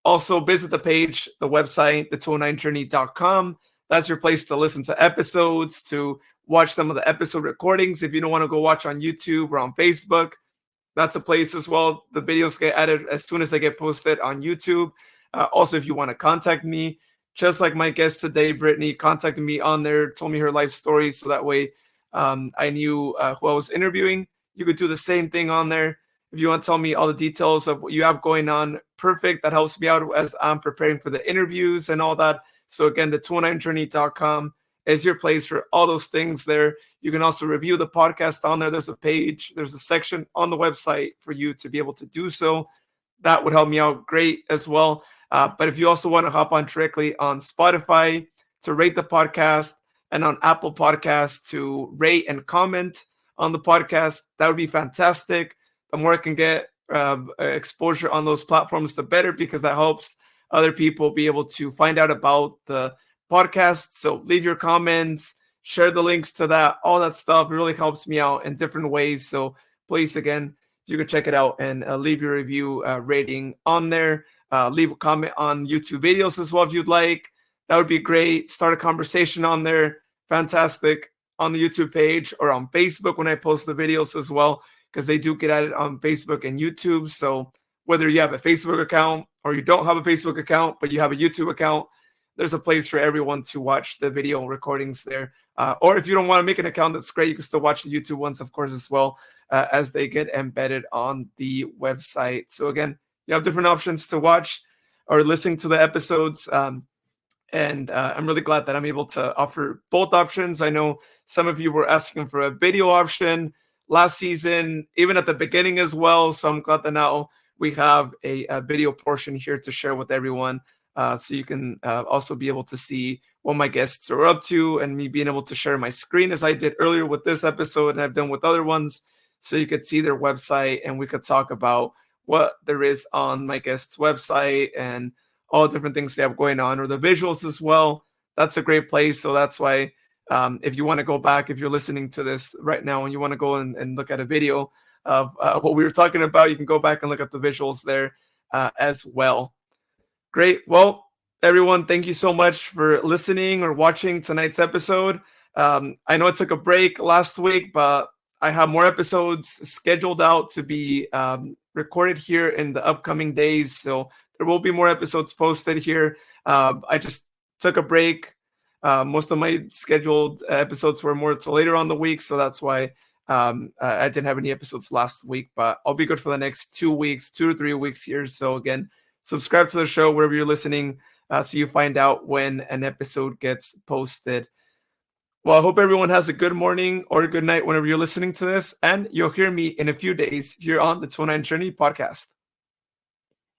Also, visit the page, the website, the209journey.com. That's your place to listen to episodes, to watch some of the episode recordings. If you don't want to go watch on YouTube or on Facebook, that's a place as well. The videos get added as soon as they get posted on YouTube. Also, if you want to contact me, just like my guest today, Brittney, contacted me on there, told me her life story, so that way I knew who I was interviewing. You could do the same thing on there. If you want to tell me all the details of what you have going on, perfect. That helps me out as I'm preparing for the interviews and all that. So again, the 209journey.com is your place for all those things there. You can also review the podcast on there. There's a page, there's a section on the website for you to be able to do so. That would help me out great as well. But if you also want to hop on directly on Spotify to rate the podcast and on Apple Podcasts to rate and comment on the podcast, that would be fantastic. The more I can get exposure on those platforms, the better, because that helps other people be able to find out about the podcast. So leave your comments, share the links to that, all that stuff. It really helps me out in different ways. So please, again, you can check it out and leave your review rating on there. Leave a comment on YouTube videos as well if you'd like. That would be great. Start a conversation on there. Fantastic. On the YouTube page or on Facebook when I post the videos as well, because they do get added on Facebook and YouTube. So whether you have a Facebook account or you don't have a Facebook account, but you have a YouTube account, there's a place for everyone to watch the video recordings there. Or if you don't want to make an account, that's great. You can still watch the YouTube ones, of course, as well, as they get embedded on the website. So again, you have different options to watch or listen to the episodes. And I'm really glad that I'm able to offer both options. I know some of you were asking for a video option last season, even at the beginning as well. So I'm glad that now we have a video portion here to share with everyone. So you can also be able to see what my guests are up to, and me being able to share my screen as I did earlier with this episode and I've done with other ones. So you could see their website and we could talk about what there is on my guest's website and all different things they have going on, or the visuals as well. That's a great place. So that's why if you want to go back, if you're listening to this right now and you want to go and look at a video of what we were talking about, you can go back and look at the visuals there as well. Great. Well, everyone, thank you so much for listening or watching tonight's episode. I know it took a break last week, but I have more episodes scheduled out to be recorded here in the upcoming days. So there will be more episodes posted here. I just took a break. Most of my scheduled episodes were more till later on the week. So that's why I didn't have any episodes last week, but I'll be good for the next 2 weeks, 2 to 3 weeks here. So again, subscribe to the show wherever you're listening so you find out when an episode gets posted. Well, I hope everyone has a good morning or a good night whenever you're listening to this, and you'll hear me in a few days here on the 209 Journey podcast.